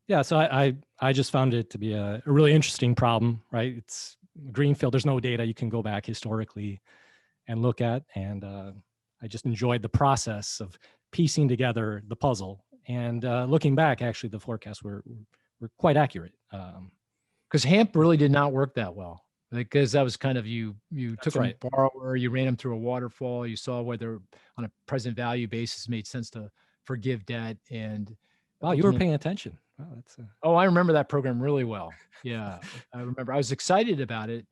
Yeah, so I just found it to be a really interesting problem, right? It's greenfield. There's no data you can go back historically and look at. And I just enjoyed the process of piecing together the puzzle. And looking back, actually, the forecasts were quite accurate. Because HAMP really did not work that well. Because that was kind of you took a borrower, you ran them through a waterfall, you saw whether on a present value basis made sense to forgive debt. And wow, you were paying attention. Wow, that's oh, I remember that program really well. Yeah, I remember. I was excited about it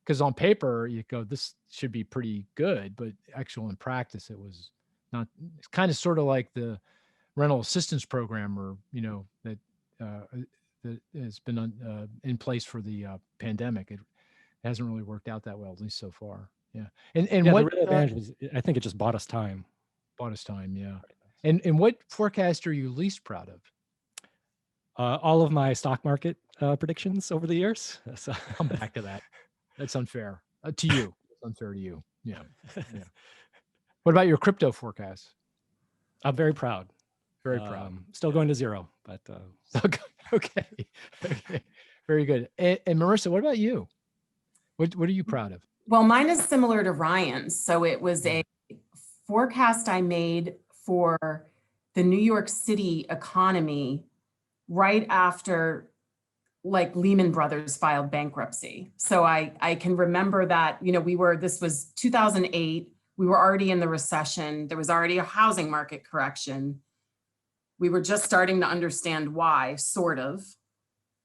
because on paper you go, this should be pretty good, but actual in practice it was not. It's kind of sort of like the rental assistance program, or that has been in place for the pandemic. It hasn't really worked out that well, at least so far. Yeah, and what the real advantage was, I think it just bought us time. Bought us time, yeah. And what forecast are you least proud of? All of my stock market predictions over the years. So come back to that. That's unfair to you. It's unfair to you. Yeah. Yeah. What about your crypto forecast? I'm very proud. Very proud. Still going to zero, but okay. Very good. And Marisa, what about you? What are you proud of? Well, mine is similar to Ryan's. So it was a forecast I made for the New York City economy right after like Lehman Brothers filed bankruptcy. So I can remember that, this was 2008. We were already in the recession. There was already a housing market correction. We were just starting to understand why, sort of.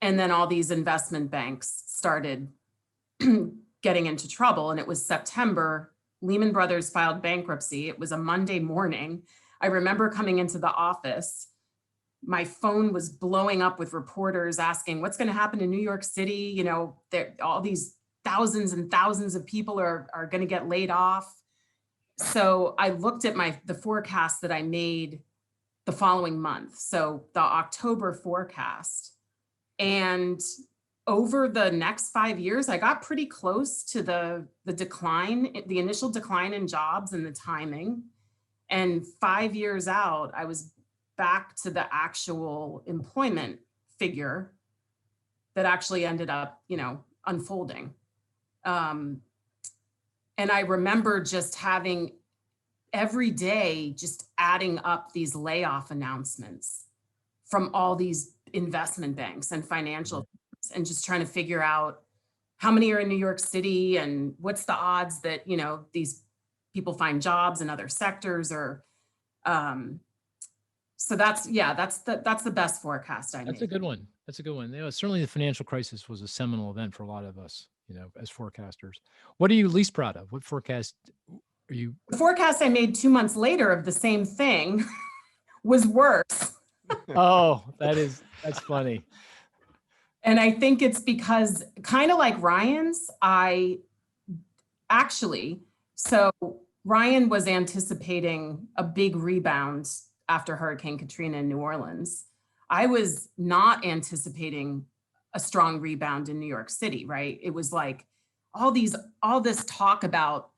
And then all these investment banks started getting into trouble. And it was September. Lehman Brothers filed bankruptcy. It was a Monday morning. I remember coming into the office. My phone was blowing up with reporters asking, what's going to happen in New York City? All these thousands and thousands of people are going to get laid off. So I looked at the forecast that I made the following month. So the October forecast. And over the next 5 years, I got pretty close to the decline, the initial decline in jobs and the timing. And 5 years out, I was back to the actual employment figure that actually ended up, unfolding. And I remember just having every day, just adding up these layoff announcements from all these investment banks and financial, and just trying to figure out how many are in New York City and what's the odds that, these people find jobs in other sectors, or, so that's the best forecast I made. That's a good one. That's a good one. Certainly the financial crisis was a seminal event for a lot of us, as forecasters. What are you least proud of? What forecast are you? The forecast I made 2 months later of the same thing was worse. Oh, that's funny. And I think it's because, kind of like Ryan's, so Ryan was anticipating a big rebound after Hurricane Katrina in New Orleans. I was not anticipating a strong rebound in New York City, right? It was like all this talk about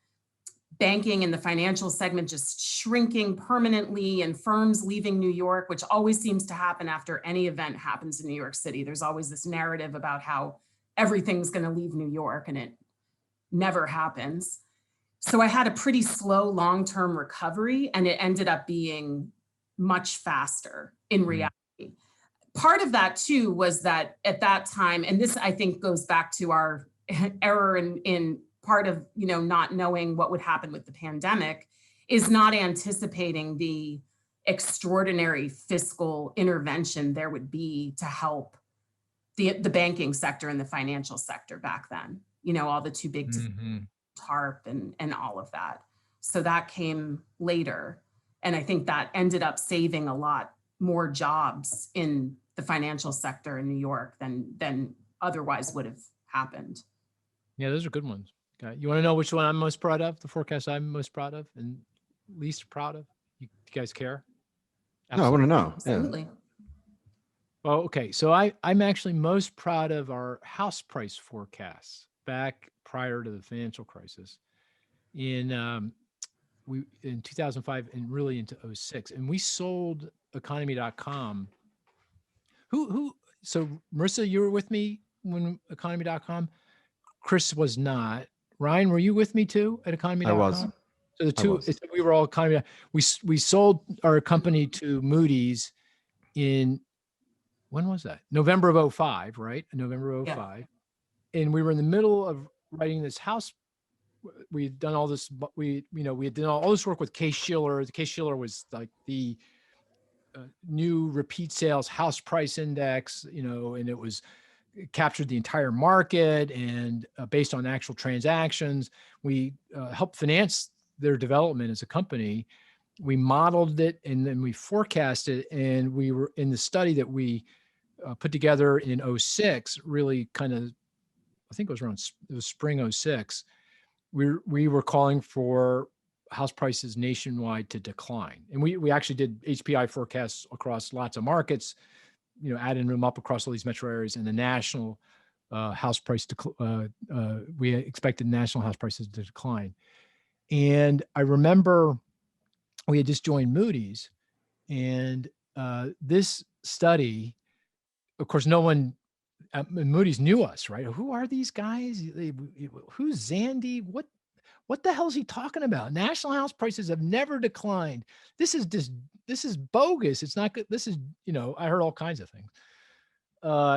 banking and the financial segment just shrinking permanently and firms leaving New York, which always seems to happen after any event happens in New York City. There's always this narrative about how everything's going to leave New York, and it never happens. So I had a pretty slow long-term recovery, and it ended up being much faster in reality. Part of that too was that at that time, and this I think goes back to our error in part of, not knowing what would happen with the pandemic, is not anticipating the extraordinary fiscal intervention there would be to help the banking sector and the financial sector back then, all the too big to TARP and all of that. So that came later. And I think that ended up saving a lot more jobs in the financial sector in New York than otherwise would have happened. Yeah, those are good ones. Okay. You want to know which one I'm most proud of? The forecast I'm most proud of and least proud of? You guys care? No, I want to know. Yeah. Absolutely. Well, okay. So I'm actually most proud of our house price forecasts back prior to the financial crisis in 2005 and really into 06. And we sold economy.com. So Marissa, you were with me when economy.com. Cris was not. Ryan, were you with me too at economy.com? I was. So the two, we were all economy. We sold our company to Moody's in, when was that? November of 05, right? November of 05. Yeah. And we were in the middle of writing this house. We had done all this, we had done all this work with Case-Shiller. The Case-Shiller was like the new repeat sales house price index, and it captured the entire market, and based on actual transactions, we helped finance their development as a company. We modeled it and then we forecasted, and we were in the study that we put together in 06, really kind of, I think it was spring 06. We were calling for house prices nationwide to decline. And we actually did HPI forecasts across lots of markets, adding them up across all these metro areas, and the national house price, we expected national house prices to decline. And I remember we had just joined Moody's, and this study, of course, no one at Moody's knew us, right? Who are these guys? Who's Zandy? What the hell is he talking about? National house prices have never declined. This is bogus. It's not good. This is, I heard all kinds of things.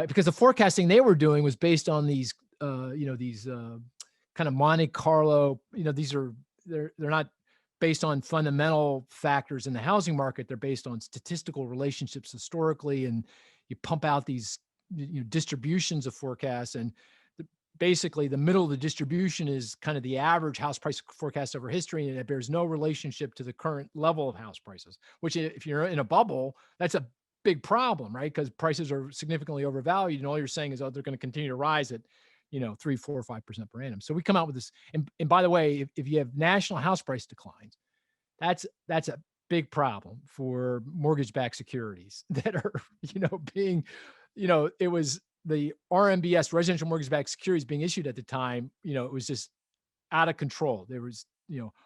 Because the forecasting they were doing was based on these, these kind of Monte Carlo, they're not based on fundamental factors in the housing market. They're based on statistical relationships historically. And you pump out these distributions of forecasts, and basically the middle of the distribution is kind of the average house price forecast over history, and it bears no relationship to the current level of house prices, which if you're in a bubble, that's a big problem, right? Because prices are significantly overvalued, and all you're saying is, oh, they're going to continue to rise at 3, 4, 5% per annum. So we come out with this. And by the way, if you have national house price declines, that's a big problem for mortgage-backed securities that are, being, it was the RMBS, residential mortgage-backed securities, being issued at the time, it was just out of control. There was,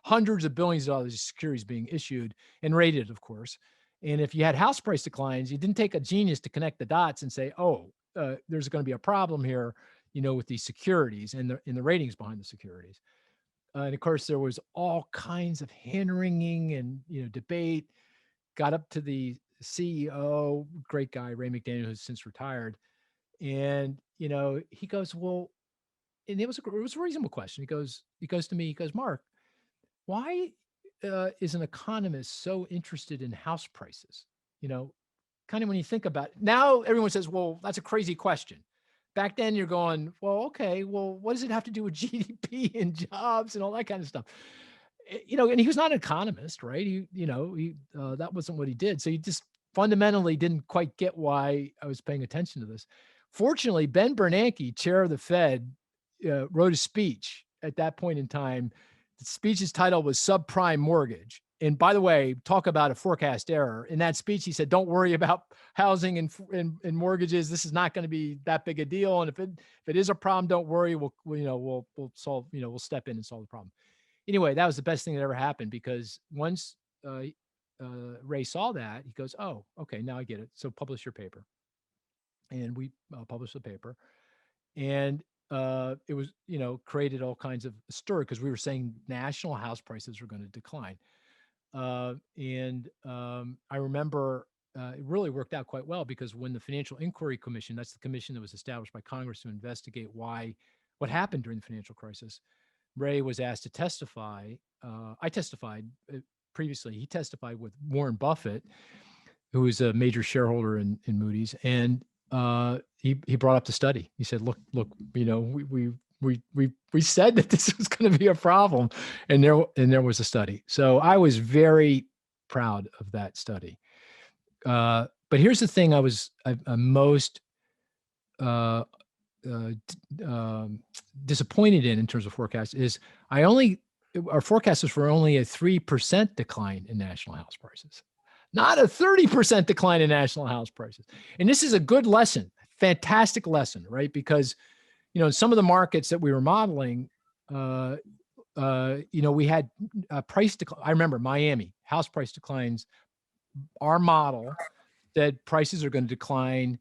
hundreds of billions of dollars of securities being issued and rated, of course. And if you had house price declines, you didn't take a genius to connect the dots and say, oh, there's going to be a problem here, with these securities and the ratings behind the securities. And of course, there was all kinds of hand-wringing and, debate. Got up to the CEO, great guy, Ray McDaniel, who's since retired. And, he goes, well, and it was a reasonable question. He goes to me, Mark, why is an economist so interested in house prices? Kind of when you think about it, now everyone says, well, that's a crazy question. Back then you're going, well, okay, well, what does it have to do with GDP and jobs and all that kind of stuff? And he was not an economist, right? He that wasn't what he did. So he just fundamentally didn't quite get why I was paying attention to this. Fortunately, Ben Bernanke, chair of the Fed, wrote a speech at that point in time. The speech's title was Subprime Mortgage. And by the way, talk about a forecast error. In that speech, he said, don't worry about housing and mortgages. This is not going to be that big a deal. And if it is a problem, don't worry. We'll solve, we'll step in and solve the problem. Anyway, that was the best thing that ever happened, because once Ray saw that, he goes, oh, okay, now I get it. So publish your paper. And we published the paper. And it was, created all kinds of stir, because we were saying national house prices were going to decline. And I remember it really worked out quite well, because when the Financial Inquiry Commission, that's the commission that was established by Congress to investigate what happened during the financial crisis, Ray was asked to testify. I testified previously. He testified with Warren Buffett, who is a major shareholder in Moody's, and he brought up the study. He said, look, we said that this was going to be a problem, and there was a study. So I was very proud of that study. But here's the thing: I'm most disappointed in terms of forecast is our forecast is for only a 3% decline in national house prices, not a 30% decline in national house prices. And this is a good lesson, fantastic lesson, right? Because, in some of the markets that we were modeling, we had price decline. I remember Miami, house price declines. Our model said prices are going to decline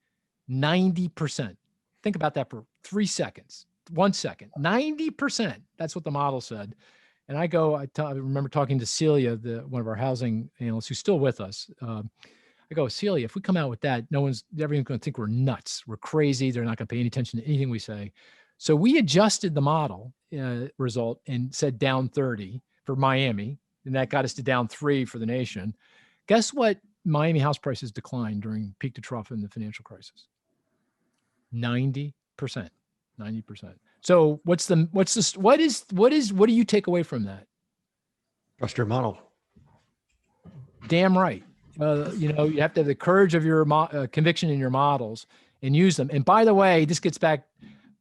90%. Think about that for 3 seconds, 1 second, 90%. That's what the model said. And I remember talking to Celia, one of our housing analysts who's still with us. I go, Celia, if we come out with that, everyone's going to think we're nuts. We're crazy. They're not going to pay any attention to anything we say. So we adjusted the model result and said down 30 for Miami, and that got us to down 3 for the nation. Guess what? Miami house prices declined during peak to trough in the financial crisis. 90%. 90%. So what do you take away from that? Trust your model. Damn right. You have to have the courage of your conviction in your models and use them. And by the way, this gets back,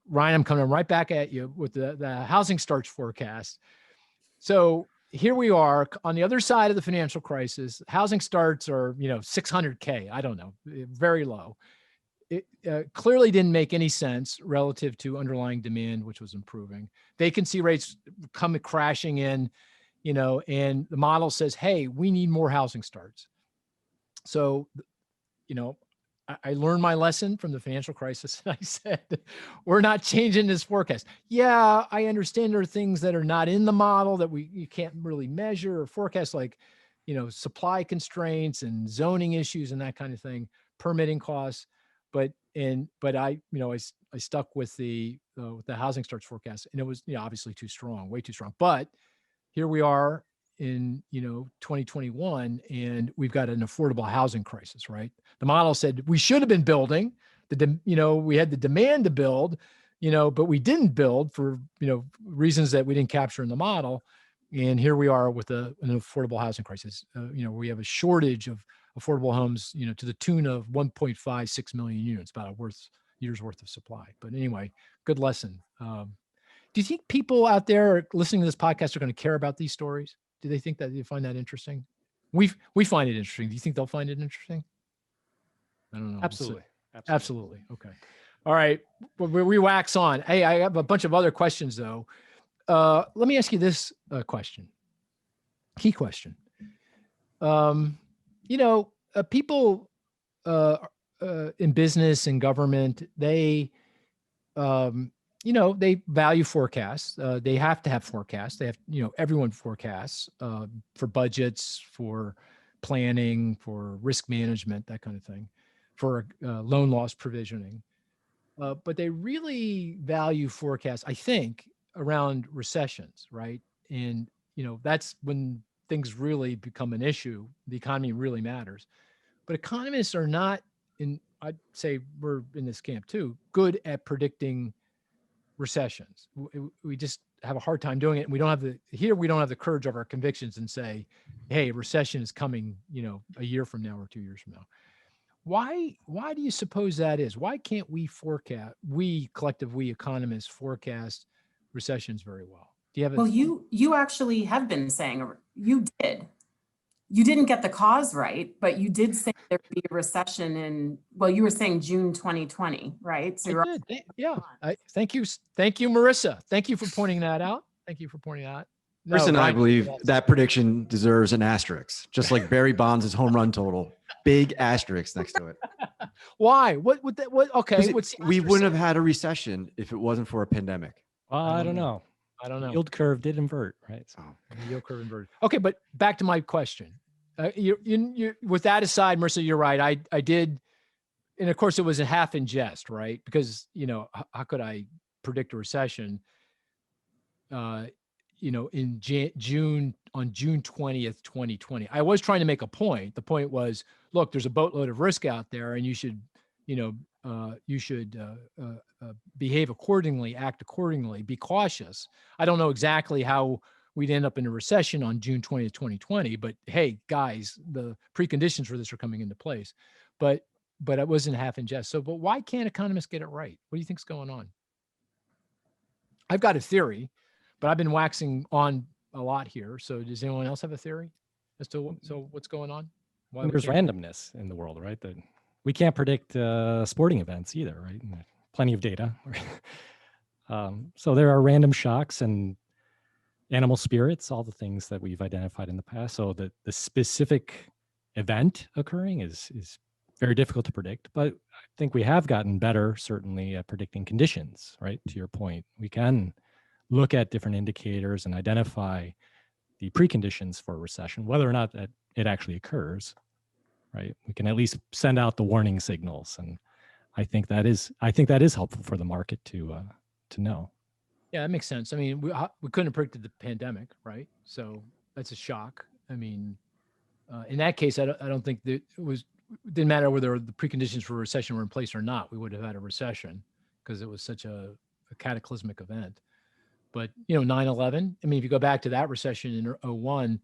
Ryan, I'm coming right back at you with the housing starts forecast. So here we are on the other side of the financial crisis. Housing starts are, 600K. I don't know, very low. It clearly didn't make any sense relative to underlying demand, which was improving. Vacancy rates come crashing in, and the model says, hey, we need more housing starts. So, I learned my lesson from the financial crisis. And I said, we're not changing this forecast. Yeah, I understand there are things that are not in the model that you can't really measure or forecast, like, supply constraints and zoning issues and that kind of thing, permitting costs. But I stuck with the housing starts forecast, and it was obviously too strong, way too strong. But here we are in 2021, and we've got an affordable housing crisis, right? The model said we should have been building. We had the demand to build, but we didn't build for reasons that we didn't capture in the model. And here we are with an affordable housing crisis. We have a shortage of affordable homes, to the tune of 1.56 million units, about a year's worth of supply. But anyway, good lesson. Do you think people out there listening to this podcast are going to care about these stories? Do they think that they find that interesting? We find it interesting. Do you think they'll find it interesting? I don't know. Absolutely. Absolutely. Okay. All right. We wax on. Hey, I have a bunch of other questions though. Let me ask you this question. Key question. People in business and government, they value forecasts. They have to have forecasts. They have, everyone forecasts for budgets, for planning, for risk management, that kind of thing, for loan loss provisioning. But they really value forecasts, I think, around recessions, right? And, that's when things really become an issue. The economy really matters. But economists are not, I'd say we're in this camp too, good at predicting recessions. We just have a hard time doing it. And we don't have the courage of our convictions and say, hey, recession is coming, a year from now or 2 years from now. Why do you suppose that is? Why can't we economists forecast recessions very well? Do you have Well, you actually have been saying you did. You didn't get the cause right, but you did say there'd be a recession you were saying June 2020, right? So I did. Yeah. Thank you. Thank you, Marissa. Thank you for pointing that out. Marissa and I believe that prediction deserves an asterisk, just like Barry Bonds' home run total. Big asterisk next to it. Why? What would that? Okay. We wouldn't have had a recession if it wasn't for a pandemic. Well, I don't know. Yield curve did invert, right? So. Yield curve inverted. Okay, but back to my question. You with that aside, Marissa, you're right. I did, and of course it was a half in jest, right? Because how could I predict a recession? In June 20th, 2020. I was trying to make a point. The point was, look, there's a boatload of risk out there, and you should behave accordingly, act accordingly, be cautious. I don't know exactly how we'd end up in a recession on June 20th, 2020, but hey, guys, the preconditions for this are coming into place. But but it wasn't half in jest. So, but why can't economists get it right? What do you think's going on? I've got a theory, but I've been waxing on a lot here. So does anyone else have a theory as to what's going on? Why there's randomness in the world, right? That we can't predict sporting events either, right? Plenty of data. So there are random shocks and animal spirits, all the things that we've identified in the past. So the specific event occurring is very difficult to predict, but I think we have gotten better, certainly, at predicting conditions, right? To your point, we can look at different indicators and identify the preconditions for a recession, whether or not that it actually occurs, right? We can at least send out the warning signals. And I think that is helpful for the market to know. Yeah, that makes sense. I mean, we couldn't have predicted the pandemic, right? So that's a shock. I mean, in that case, I don't think that it didn't matter whether the preconditions for a recession were in place or not. We would have had a recession because it was such a cataclysmic event. But, 9/11, I mean, if you go back to that recession in 2001,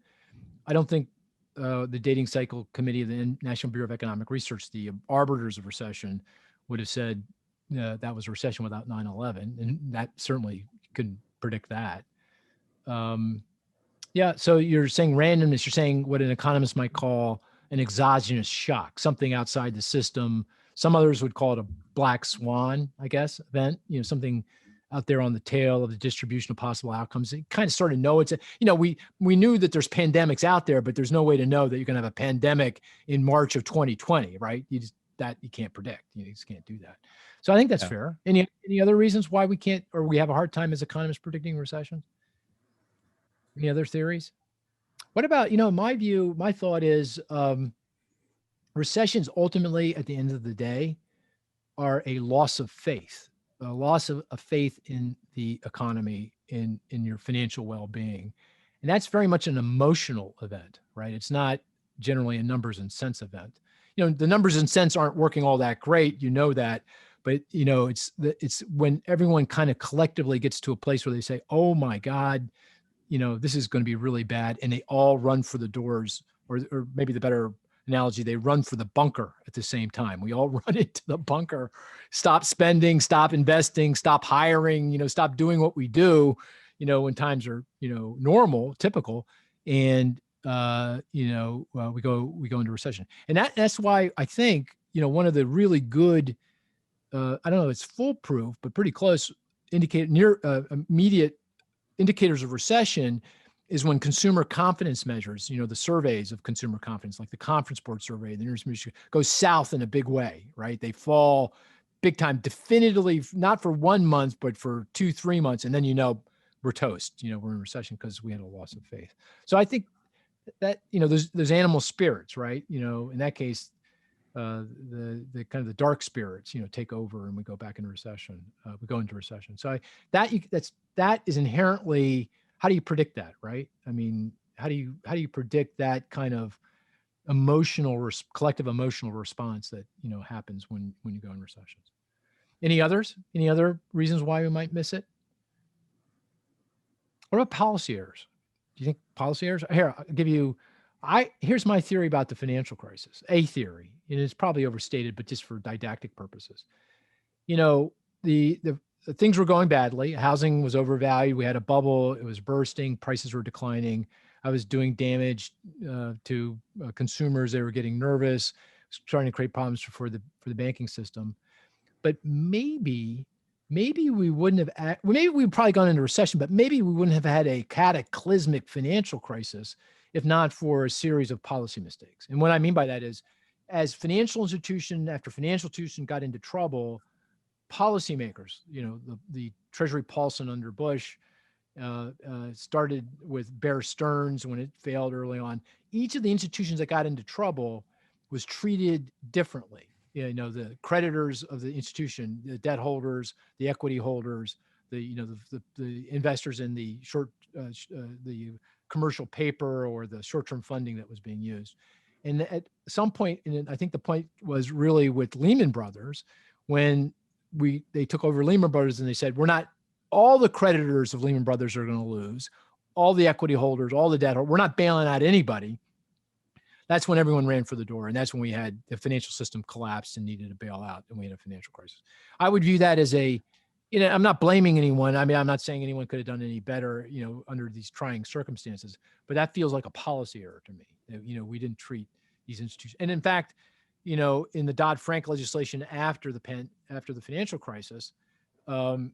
I don't think the dating cycle committee of the National Bureau of Economic Research, the arbiters of recession, would have said that was a recession without 9/11. And that certainly couldn't predict that. Yeah. So you're saying randomness, you're saying what an economist might call an exogenous shock, something outside the system. Some others would call it a black swan, I guess, event, something out there on the tail of the distribution of possible outcomes. You kind of sort of know we knew that there's pandemics out there, but there's no way to know that you're going to have a pandemic in March of 2020, right? You can't predict. You just can't do that. So I think that's fair. Any other reasons why we can't, or we have a hard time as economists predicting recessions? Any other theories? What about, my thought is recessions ultimately at the end of the day are a loss of faith, a loss of faith in the economy, in your financial well-being. And that's very much an emotional event, right? It's not generally a numbers and cents event. The numbers and cents aren't working all that great, that, but it's when everyone kind of collectively gets to a place where they say, oh my God, this is going to be really bad. And they all run for the doors, or maybe the better analogy, they run for the bunker at the same time. We all run into the bunker, stop spending, stop investing, stop hiring, stop doing what we do, when times are, normal, typical. And, we go into recession. And that's why I think, one of the really good, I don't know, it's foolproof, but pretty close immediate indicators of recession is when consumer confidence measures, the surveys of consumer confidence, like the Conference Board survey, the News goes south in a big way, right? They fall big time, definitively, not for 1 month, but for 2-3 months. And then, we're toast, we're in recession because we had a loss of faith. So I think that, there's animal spirits, right? In that case, the kind of the dark spirits, take over and we go back into recession. We go into recession. So that is inherently, how do you predict that, right? I mean, how do you predict that kind of collective emotional response that, happens when you go in recessions? Any others? Any other reasons why we might miss it? What about policy errors? Do you think policy errors? Here, I'll give you, here's my theory about the financial crisis. A theory, and it's probably overstated, but just for didactic purposes. The things were going badly. Housing was overvalued. We had a bubble. It was bursting. Prices were declining. I was doing damage to consumers. They were getting nervous, starting to create problems for the banking system. But maybe we wouldn't have, maybe we'd probably gone into recession, but maybe we wouldn't have had a cataclysmic financial crisis if not for a series of policy mistakes. And what I mean by that is, as financial institution after financial institution got into trouble, policymakers, the Treasury Paulson under Bush, started with Bear Stearns when it failed early on. Each of the institutions that got into trouble was treated differently. The creditors of the institution, the debt holders, the equity holders, the investors in the the commercial paper or the short-term funding that was being used. And at some point, and I think the point was really with Lehman Brothers, when they took over Lehman Brothers and they said, all the creditors of Lehman Brothers are going to lose, all the equity holders, all the debt holders, we're not bailing out anybody. that's when everyone ran for the door. And that's when we had the financial system collapsed and needed a bailout, and we had a financial crisis. I would view that as I'm not blaming anyone. I mean, I'm not saying anyone could have done any better, under these trying circumstances, but that feels like a policy error to me. We didn't treat these institutions. And in fact, in the Dodd-Frank legislation after the financial crisis, there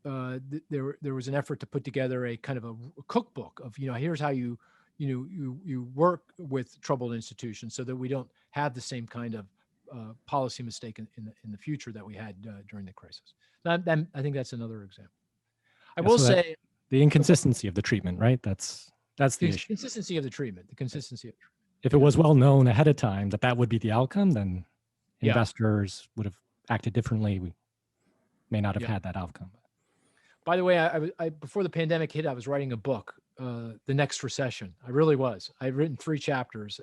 was an effort to put together a kind of a cookbook of, here's how you work with troubled institutions so that we don't have the same kind of policy mistake in the future that we had during the crisis. I think that's another example. I will say the inconsistency of the treatment, right? That's the issue. Consistency of the treatment. If it was well known ahead of time that would be the outcome, then investors would have acted differently. We may not have had that outcome. By the way, I before the pandemic hit, I was writing a book, The Next Recession. I really was. I'd written 3 chapters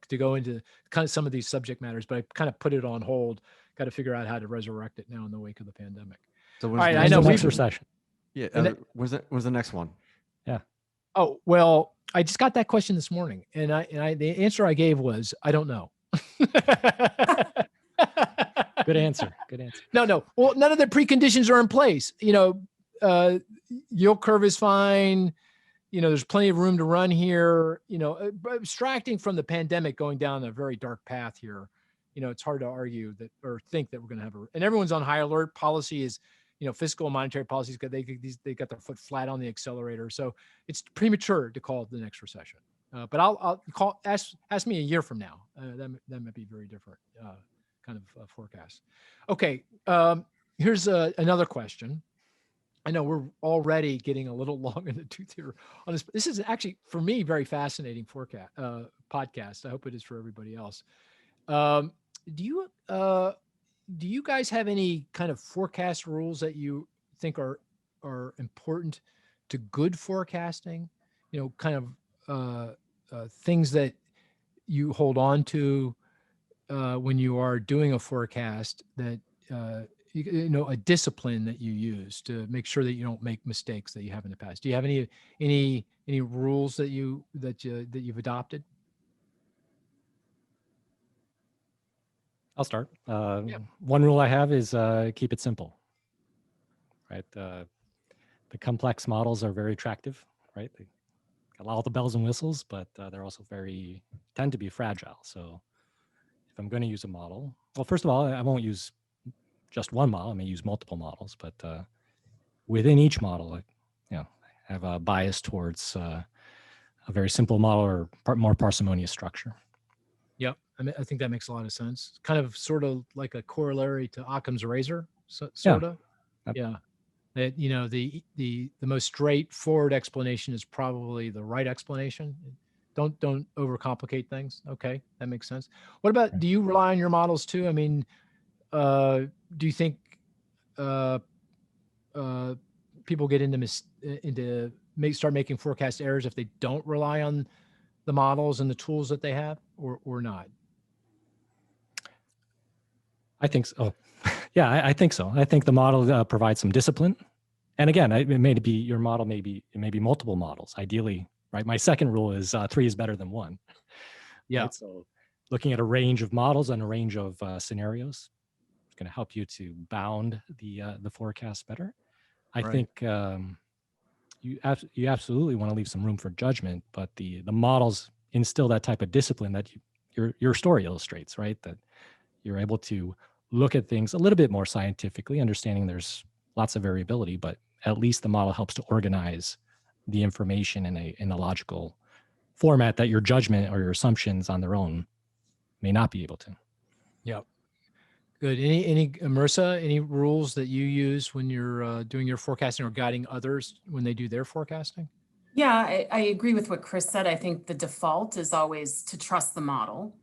to go into kind of some of these subject matters, but I kind of put it on hold. Got to figure out how to resurrect it now in the wake of the pandemic. So all right, I know next recession. Yeah, was the next one? Yeah. Oh well, I just got that question this morning, and the answer I gave was I don't know. Good answer. No. Well, none of the preconditions are in place. Yield curve is fine. There's plenty of room to run here. Abstracting from the pandemic, going down a very dark path here. It's hard to argue that or think that we're going to have and everyone's on high alert. Policy is, fiscal and monetary policies, they got their foot flat on the accelerator. So it's premature to call it the next recession. But I'll ask me a year from now. That might be very different kind of forecast. Okay. Here's another question. I know we're already getting a little long in the tooth here on this. This is actually, for me, very fascinating podcast. I hope it is for everybody else. Do you guys have any kind of forecast rules that you think are important to good forecasting? Kind of things that you hold on to when you are doing a forecast that a discipline that you use to make sure that you don't make mistakes that you have in the past. Do you have any rules that you've adopted? I'll start. One rule I have is keep it simple. Right. The complex models are very attractive. Right. They got all the bells and whistles, but they're also tend to be fragile. So if I'm going to use a model, well, first of all, I won't use just one model. I may use multiple models, but within each model, I have a bias towards a very simple model or more parsimonious structure. Yep. I think that makes a lot of sense. Kind of sort of like a corollary to Occam's razor, sort of. Yeah. That, the most straightforward explanation is probably the right explanation. Don't overcomplicate things. Okay. That makes sense. What about, do you rely on your models too? I mean, do you think people get start making forecast errors if they don't rely on the models and the tools that they have, or not? I think so. Yeah, I think so. I think the model provides some discipline. And again, it may be your model, it may be multiple models. Ideally, right? My second rule is 3 is better than 1. Yeah. Right? So looking at a range of models and a range of scenarios, it's going to help you to bound the forecast better. I think you absolutely want to leave some room for judgment, but the models instill that type of discipline that your story illustrates, right? That you're able to look at things a little bit more scientifically, understanding there's lots of variability, but at least the model helps to organize the information in a logical format that your judgment or your assumptions on their own may not be able to. Yep. Good. Marisa, any rules that you use when you're doing your forecasting or guiding others when they do their forecasting? Yeah, I agree with what Cris said. I think the default is always to trust the model.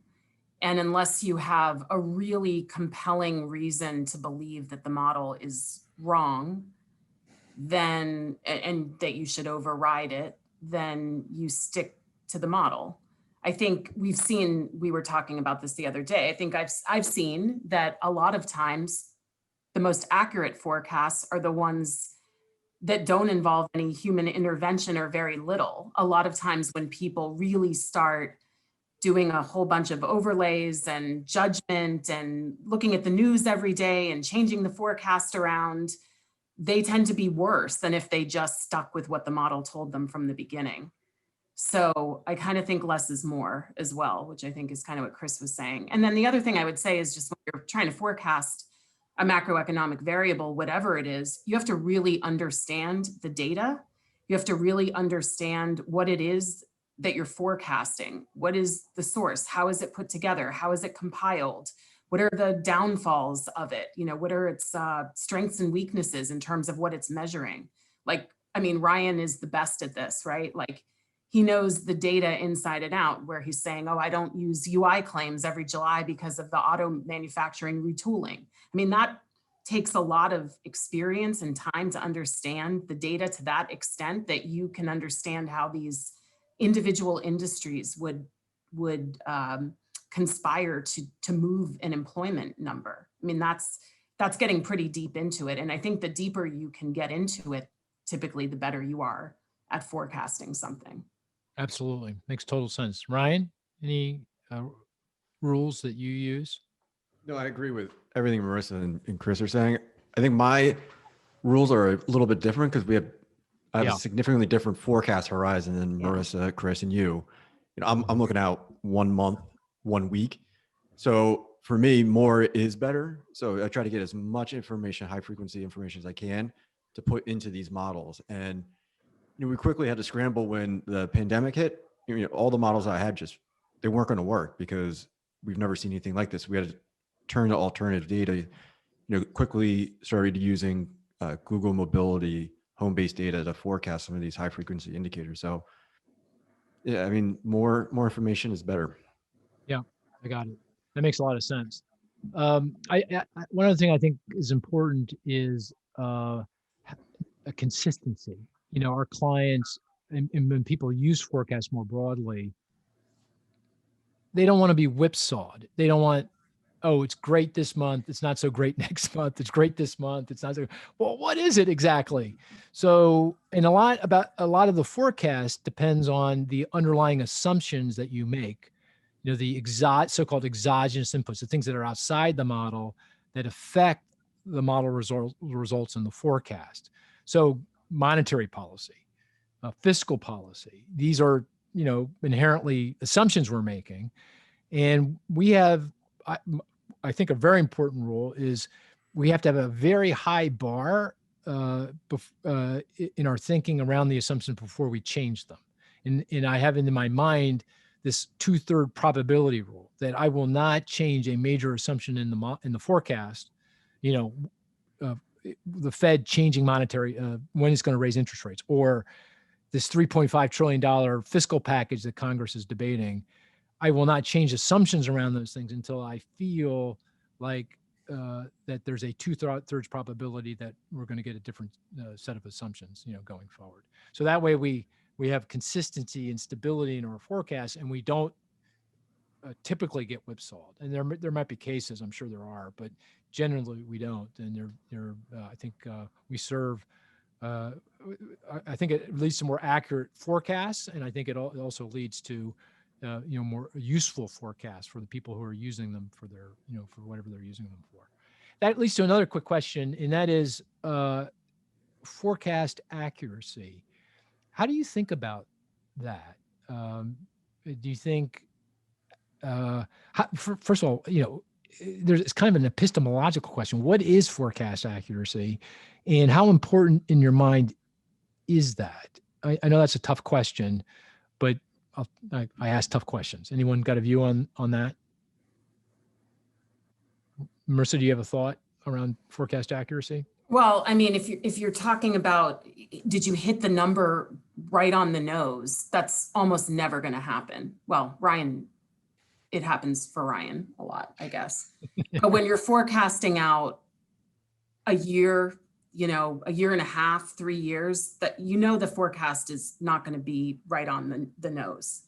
And unless you have a really compelling reason to believe that the model is wrong, then, and that you should override it, then you stick to the model. I think we were talking about this the other day. I think I've seen that a lot of times the most accurate forecasts are the ones that don't involve any human intervention or very little. A lot of times when people really start doing a whole bunch of overlays and judgment and looking at the news every day and changing the forecast around, they tend to be worse than if they just stuck with what the model told them from the beginning. So I kind of think less is more as well, which I think is kind of what Cris was saying. And then the other thing I would say is just when you're trying to forecast a macroeconomic variable, whatever it is, you have to really understand the data. You have to really understand what it is that you're forecasting. What is the source? How is it put together? How is it compiled? What are the downfalls of it? You know, what are its strengths and weaknesses in terms of what it's measuring? Like, I mean, Ryan is the best at this, right? Like, he knows the data inside and out, where he's saying, oh, I don't use UI claims every July because of the auto manufacturing retooling. I mean, that takes a lot of experience and time to understand the data to that extent that you can understand how these individual industries would conspire to move an employment number. I mean, that's getting pretty deep into it. And I think the deeper you can get into it, typically the better you are at forecasting something. Absolutely. Makes total sense. Ryan, any rules that you use? No, I agree with everything Marisa and Cris are saying. I think my rules are a little bit different because I have a significantly different forecast horizon than Marisa, Cris, and you. You know, I'm looking out 1 month, 1 week. So for me, more is better. So I try to get as much information, high frequency information as I can to put into these models. And you know, we quickly had to scramble when the pandemic hit. You know, all the models I had they weren't going to work because we've never seen anything like this. We had to turn to alternative data. You know, quickly started using Google Mobility home-based data to forecast some of these high frequency indicators. So yeah, I mean, more information is better. Yeah, I got it. That makes a lot of sense. One other thing I think is important is a consistency. You know, our clients and when people use forecasts more broadly, they don't want to be whipsawed. They don't want, oh, it's great this month, it's not so great next month. It's great this month, it's not so. Well, what is it exactly? So, and a lot of the forecast depends on the underlying assumptions that you make. You know, the so-called exogenous inputs, the things that are outside the model that affect the model results in the forecast. So, monetary policy, fiscal policy. These are, you know, inherently assumptions we're making. And we have, I think a very important rule is we have to have a very high bar in our thinking around the assumptions before we change them. And I have in my mind this 2/3 probability rule that I will not change a major assumption in the forecast. You know, the Fed changing monetary when it's going to raise interest rates, or this $3.5 trillion fiscal package that Congress is debating. I will not change assumptions around those things until I feel like that there's a 2/3 probability that we're going to get a different set of assumptions, you know, going forward. So that way we have consistency and stability in our forecast, and we don't typically get whipsawed. And there might be cases, I'm sure there are, but generally we don't. And I think we serve. I think it leads to more accurate forecasts, and I think it also leads to you know, more useful forecasts for the people who are using them for their, you know, for whatever they're using them for. That leads to another quick question, and that is forecast accuracy. How do you think about that? Do you think, first of all, you know, it's kind of an epistemological question. What is forecast accuracy, and how important in your mind is that? I know that's a tough question, but I ask tough questions. Anyone got a view on that? Marisa, do you have a thought around forecast accuracy? Well, I mean, if you're talking about, did you hit the number right on the nose? That's almost never going to happen. Well, Ryan, it happens for Ryan a lot, I guess. But when you're forecasting out a year, you know, a year and a half, 3 years, that, you know, the forecast is not going to be right on the nose.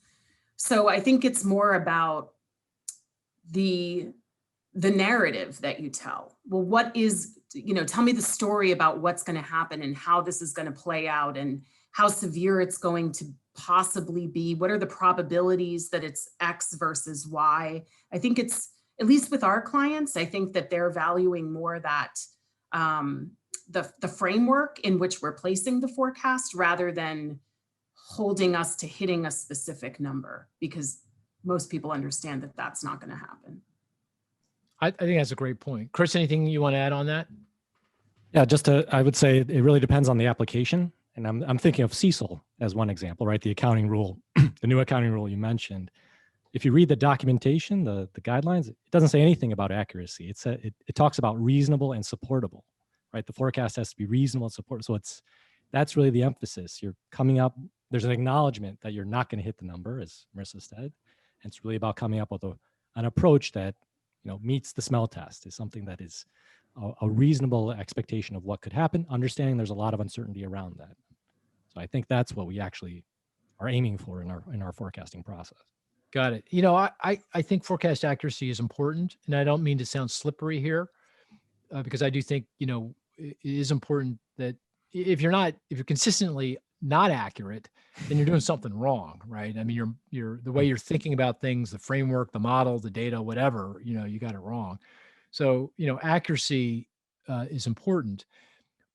So I think it's more about the narrative that you tell. Well, what is, you know, tell me the story about what's going to happen and how this is going to play out and how severe it's going to possibly be. What are the probabilities that it's X versus Y? I think it's, at least with our clients, I think that they're valuing more that the framework in which we're placing the forecast rather than holding us to hitting a specific number, because most people understand that that's not going to happen. I think that's a great point. Cris, anything you want to add on that? Yeah, I would say it really depends on the application. And I'm thinking of CECL as one example, right? The accounting rule, the new accounting rule you mentioned. If you read the documentation, the guidelines, it doesn't say anything about accuracy. It talks about reasonable and supportable, right? The forecast has to be reasonable and supportable. So that's really the emphasis. You're coming up, there's an acknowledgement that you're not going to hit the number, as Marisa said. And it's really about coming up with an approach that, meets the smell test, is something that is a reasonable expectation of what could happen, understanding there's a lot of uncertainty around that. So I think that's what we actually are aiming for in our forecasting process. Got it. I think forecast accuracy is important, and I don't mean to sound slippery here, because I do think, it is important that if you're consistently not accurate, then you're doing something wrong, right? I mean, you're the way you're thinking about things, the framework, the model, the data, whatever, you got it wrong. So, accuracy is important,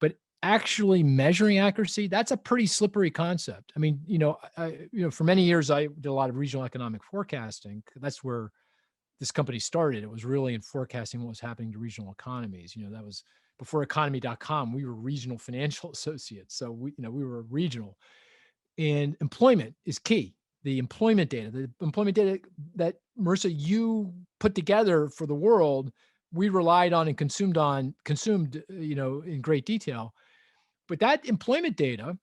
but actually measuring accuracy, that's a pretty slippery concept. I mean, for many years, I did a lot of regional economic forecasting. That's where this company started. It was really in forecasting what was happening to regional economies. That was before economy.com. We were regional financial associates. So we were regional, and employment is key. The employment data that Marisa, you put together for the world, we relied on and consumed, in great detail. But that employment data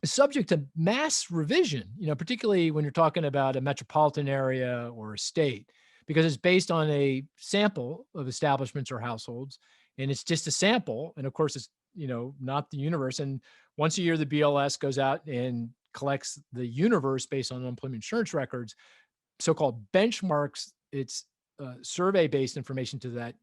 is subject to mass revision, particularly when you're talking about a metropolitan area or a state, because it's based on a sample of establishments or households, and it's just a sample. And of course, it's, not the universe. And once a year, the BLS goes out and collects the universe based on unemployment insurance records, so-called benchmarks its survey-based information to that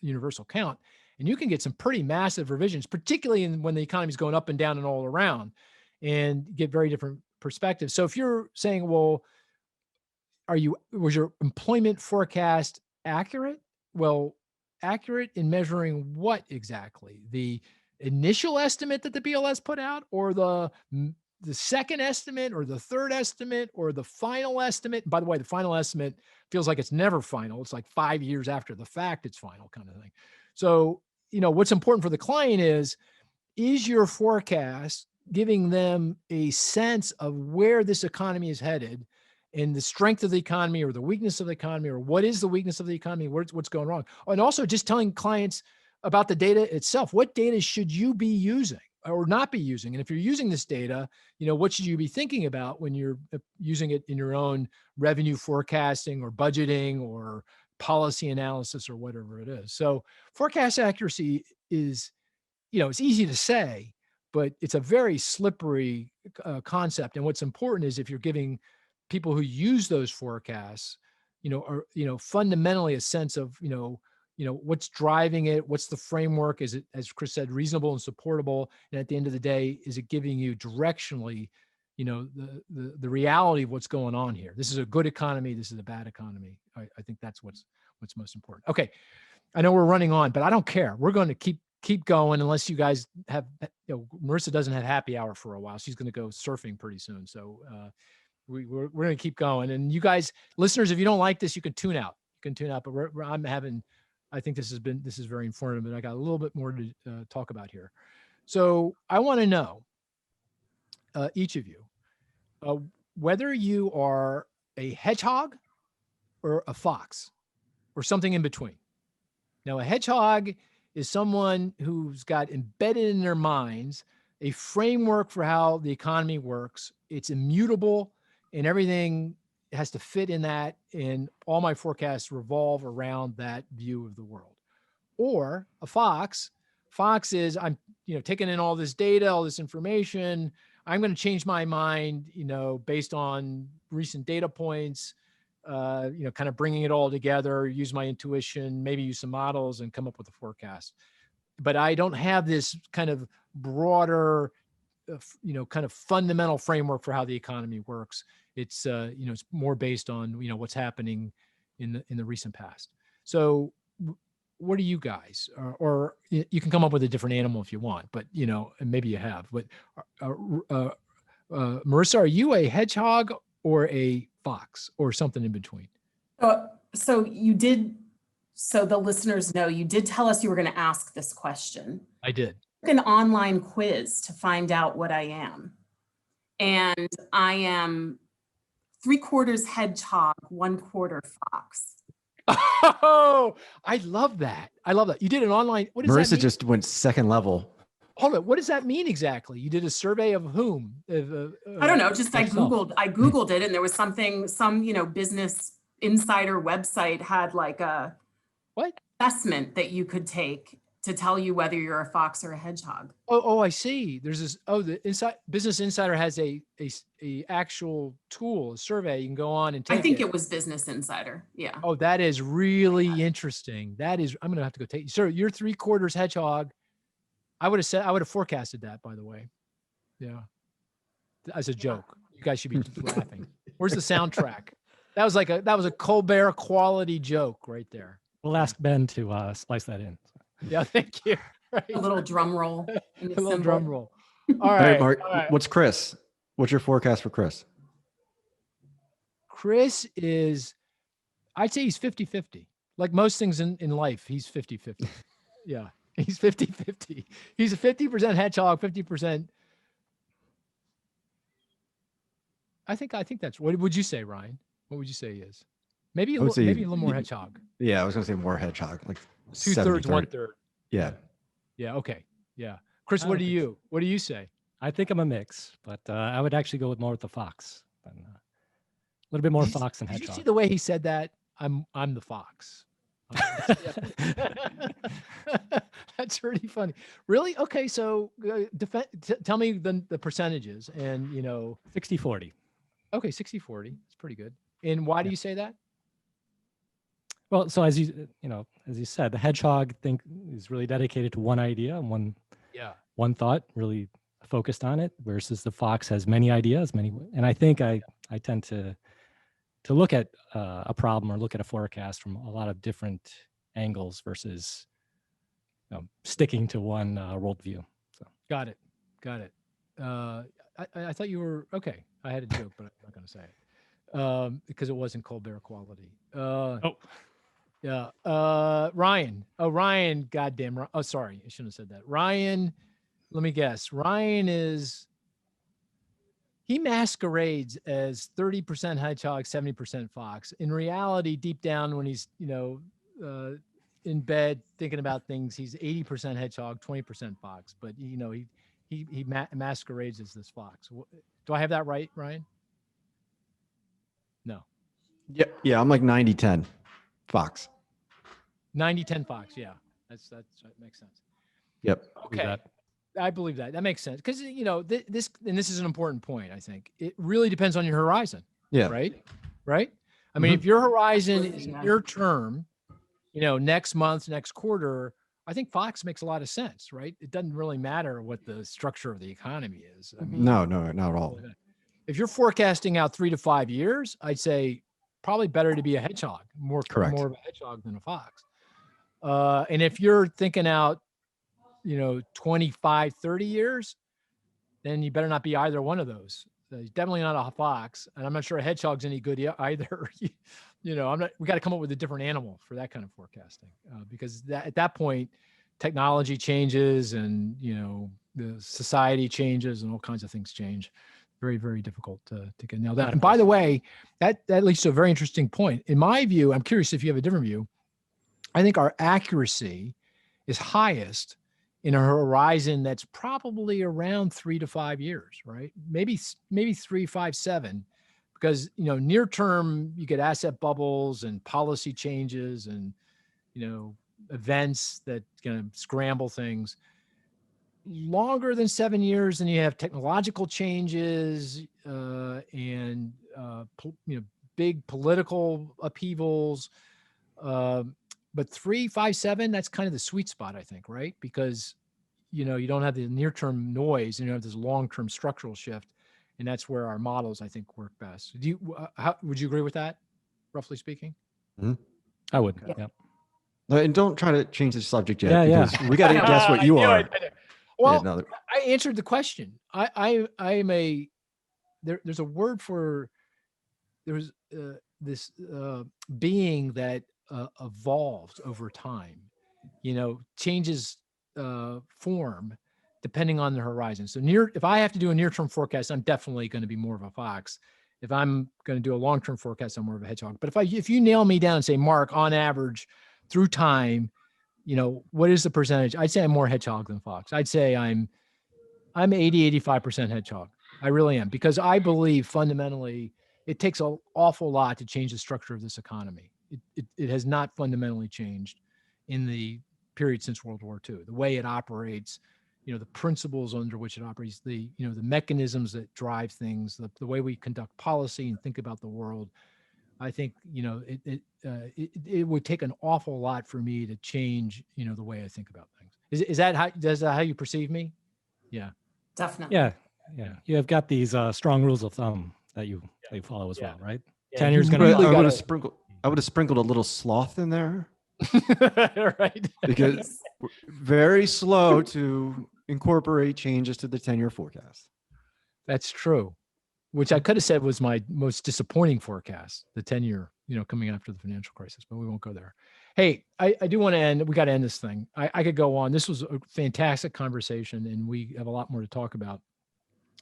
universal count. And you can get some pretty massive revisions, particularly when the economy is going up and down and all around, and get very different perspectives. So if you're saying, well, was your employment forecast accurate? Well, accurate in measuring what exactly? The initial estimate that the BLS put out, or the second estimate, or the third estimate, or the final estimate? And by the way, the final estimate feels like it's never final. It's like 5 years after the fact, it's final, kind of thing. So, what's important for the client is your forecast giving them a sense of where this economy is headed, and the strength of the economy, or the weakness of the economy, or what is the weakness of the economy, what's going wrong? And also just telling clients about the data itself. What data should you be using or not be using? And if you're using this data, what should you be thinking about when you're using it in your own revenue forecasting or budgeting or policy analysis or whatever it is? So forecast accuracy is, it's easy to say, but it's a very slippery concept. And what's important is if you're giving people who use those forecasts, fundamentally a sense of, what's driving it, what's the framework, is it, as Cris said, reasonable and supportable, and at the end of the day, is it giving you directionally, the reality of what's going on here? This is a good economy, this is a bad economy. I think that's what's most important. Okay, I know we're running on, but I don't care. We're going to keep going unless you guys have, Marisa doesn't have happy hour for a while. She's going to go surfing pretty soon, so we're going to keep going. And you guys, listeners, if you don't like this, you can tune out. But I think this is very informative, but I got a little bit more to talk about here. So I want to know, each of you, whether you are a hedgehog or a fox or something in between. Now, a hedgehog is someone who's got embedded in their minds a framework for how the economy works. It's immutable, and everything has to fit in that, and all my forecasts revolve around that view of the world. Or a fox is, I'm taking in all this data, all this information, I'm going to change my mind, based on recent data points, kind of bringing it all together, use my intuition, maybe use some models and come up with a forecast. But I don't have this kind of broader kind of fundamental framework for how the economy works. It's it's more based on what's happening in the recent past. So what are you guys, or you can come up with a different animal if you want, but and maybe you have, but Marisa, are you a hedgehog or a fox or something in between? So the listeners know you did tell us you were going to ask this question. I did. An online quiz to find out what I am. And I am 3/4 hedgehog, 1/4 fox. Oh, I love that. I love that. You did an online. What does Marisa that mean? just went second level. Hold on. What does that mean exactly? You did a survey of whom? I don't know. Just I Googled it, and there was some Business Insider website had like a assessment that you could take to tell you whether you're a fox or a hedgehog. Oh, I see. There's this. Oh, Business Insider has a actual tool, a survey you can go on and take. I think it was Business Insider. Yeah. Oh, that is really interesting. That is. I'm gonna have to go take. Sir, you're 3/4 hedgehog. I would have forecasted that, by the way. Yeah. As a joke. You guys should be laughing. Where's the soundtrack? That was a Colbert quality joke right there. We'll ask Ben to splice that in. Yeah, thank you. Right. A little drum roll. A little drum roll. All All right, right, Mark. all right. What's Cris? What's your forecast for Cris? Cris is, I'd say he's 50-50. Like most things in life, he's 50-50. Yeah, he's 50-50. He's a 50% hedgehog, 50%. I think that's, what would you say, Ryan? What would you say he is? Maybe a little more hedgehog. Yeah, I was gonna say more hedgehog, like 2/3, 70-30. 1/3. Yeah. Yeah. Okay. Yeah. Cris, what do you say? I think I'm a mix, but I would actually go with more with the fox. A little bit more fox than Did hedgehog. you see the way he said that? I'm the fox. That's pretty funny. Really? Okay. So tell me the percentages and 60-40. Okay. 60-40. It's pretty good. And why do you say that? Well, so as you said, the hedgehog is really dedicated to one idea and one thought, really focused on it, versus the fox has many ideas, and I think I tend to look at a problem or look at a forecast from a lot of different angles versus sticking to one worldview. So Got it. I thought you were okay. I had a joke, but I'm not going to say it because it wasn't Colbert quality. Yeah. Ryan. Oh, Ryan. Goddamn. Oh, sorry. I shouldn't have said that. Ryan. Let me guess. Ryan he masquerades as 30% hedgehog, 70% fox. In reality, deep down, when he's, in bed thinking about things, he's 80% hedgehog, 20% fox. But, he masquerades as this fox. Do I have that right, Ryan? No. Yeah. I'm like 90-10 fox. 90-10 fox. Yeah. That makes sense. Yep. Okay. I believe that. That makes sense. Because, this is an important point, I think. It really depends on your horizon. Yeah. Right? I mean, if your horizon is near term, next month, next quarter, I think fox makes a lot of sense, right? It doesn't really matter what the structure of the economy is. I mean, no, not at all. If you're forecasting out 3 to 5 years, I'd say probably better to be a hedgehog, more of a hedgehog than a fox. And if you're thinking out, 25, 30 years, then you better not be either one of those. Definitely not a fox. And I'm not sure a hedgehog's any good either. We got to come up with a different animal for that kind of forecasting because at that point, technology changes and, the society changes and all kinds of things change. Very, very difficult to get nailed down. And by the way, that leads to a very interesting point. In my view, I'm curious if you have a different view. I think our accuracy is highest in a horizon that's probably around 3 to 5 years, right? Maybe 3, 5, 7, because, near term, you get asset bubbles and policy changes and, events that going to scramble things. Longer than 7 years, and you have technological changes and big political upheavals. But 3, 5, 7, that's kind of the sweet spot, I think, right? Because you don't have the near-term noise, and you have this long-term structural shift, and that's where our models, I think, work best. Would you agree with that, roughly speaking? Mm-hmm. I would. Yeah. Yep. And don't try to change the subject yet, Yeah, because we got to guess what you are. Well, Yeah, no, I answered the question. I am a there's a word for there's this being that evolves over time, changes form depending on the horizon. So if I have to do a near-term forecast, I'm definitely going to be more of a fox. If I'm going to do a long-term forecast, I'm more of a hedgehog. But if you nail me down and say, Mark, on average through time, what is the percentage? I'd say I'm more hedgehog than fox. I'd say I'm 80-85% hedgehog. I really am, because I believe fundamentally it takes an awful lot to change the structure of this economy. It has not fundamentally changed in the period since World War II. The way it operates, the principles under which it operates, the mechanisms that drive things, the way we conduct policy and think about the world. I think, it would take an awful lot for me to change, the way I think about things. Is that how you perceive me? Yeah. Definitely. Yeah. You have got these strong rules of thumb that you follow as well, right? Yeah, 10 years you going to really I gotta- would have sprinkled a little sloth in there, right. because we're very slow to incorporate changes to the 10-year forecast. That's true. Which I could have said was my most disappointing forecast, the 10-year, coming after the financial crisis, but we won't go there. Hey, I do want to end. We got to end this thing. I could go on. This was a fantastic conversation, and we have a lot more to talk about.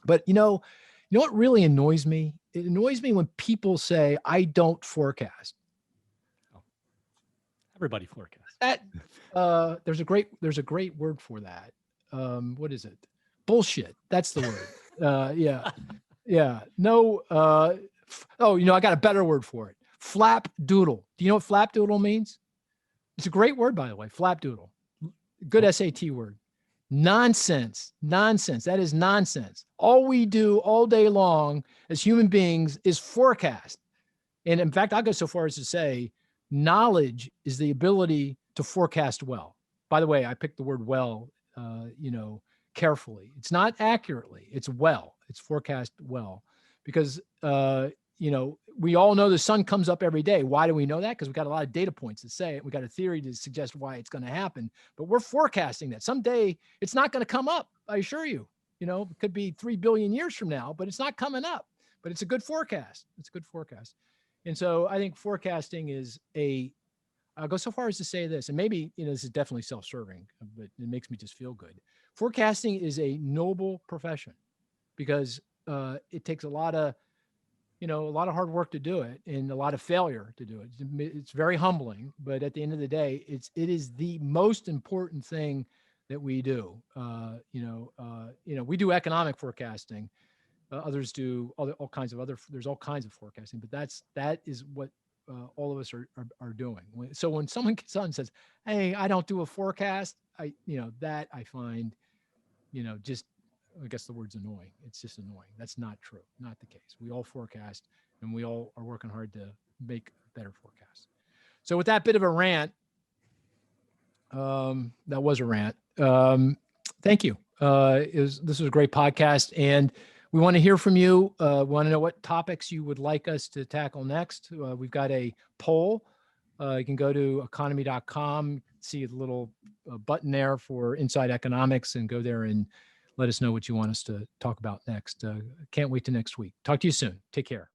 But you know what really annoys me? It annoys me when people say, I don't forecast. Everybody forecasts. That there's a great word for that. What is it? Bullshit. That's the word. Yeah. No. I got a better word for it. Flap doodle. Do you know what flap doodle means? It's a great word, by the way. Flap doodle. Good SAT word. Nonsense. That is nonsense. All we do all day long as human beings is forecast. And in fact, I'll go so far as to say knowledge is the ability to forecast well. By the way, I picked the word well, carefully. It's not accurately. It's well. It's forecast well, because we all know the sun comes up every day. Why do we know that? Because we've got a lot of data points that say it. We got a theory to suggest why it's going to happen, but we're forecasting that someday it's not going to come up. I assure you. It could be 3 billion years from now, but it's not coming up. But it's a good forecast. It's a good forecast. And so I think forecasting is I'll go so far as to say this, and maybe, this is definitely self-serving, but it makes me just feel good. Forecasting is a noble profession, because it takes a lot of hard work to do it, and a lot of failure to do it. It's very humbling, but at the end of the day, it is the most important thing that we do. We do economic forecasting. Others do all kinds of there's all kinds of forecasting, but that is what all of us are doing. So when someone gets on and says, "Hey, I don't do a forecast," that I find, just, I guess the word's annoying. It's just annoying. That's not true. Not the case. We all forecast, and we all are working hard to make better forecasts. So with that bit of a rant, that was a rant. Thank you. This was a great podcast, and we want to hear from you. We want to know what topics you would like us to tackle next. We've got a poll. You can go to economy.com, see the little button there for Inside Economics, and go there and let us know what you want us to talk about next. Can't wait till next week. Talk to you soon. Take care.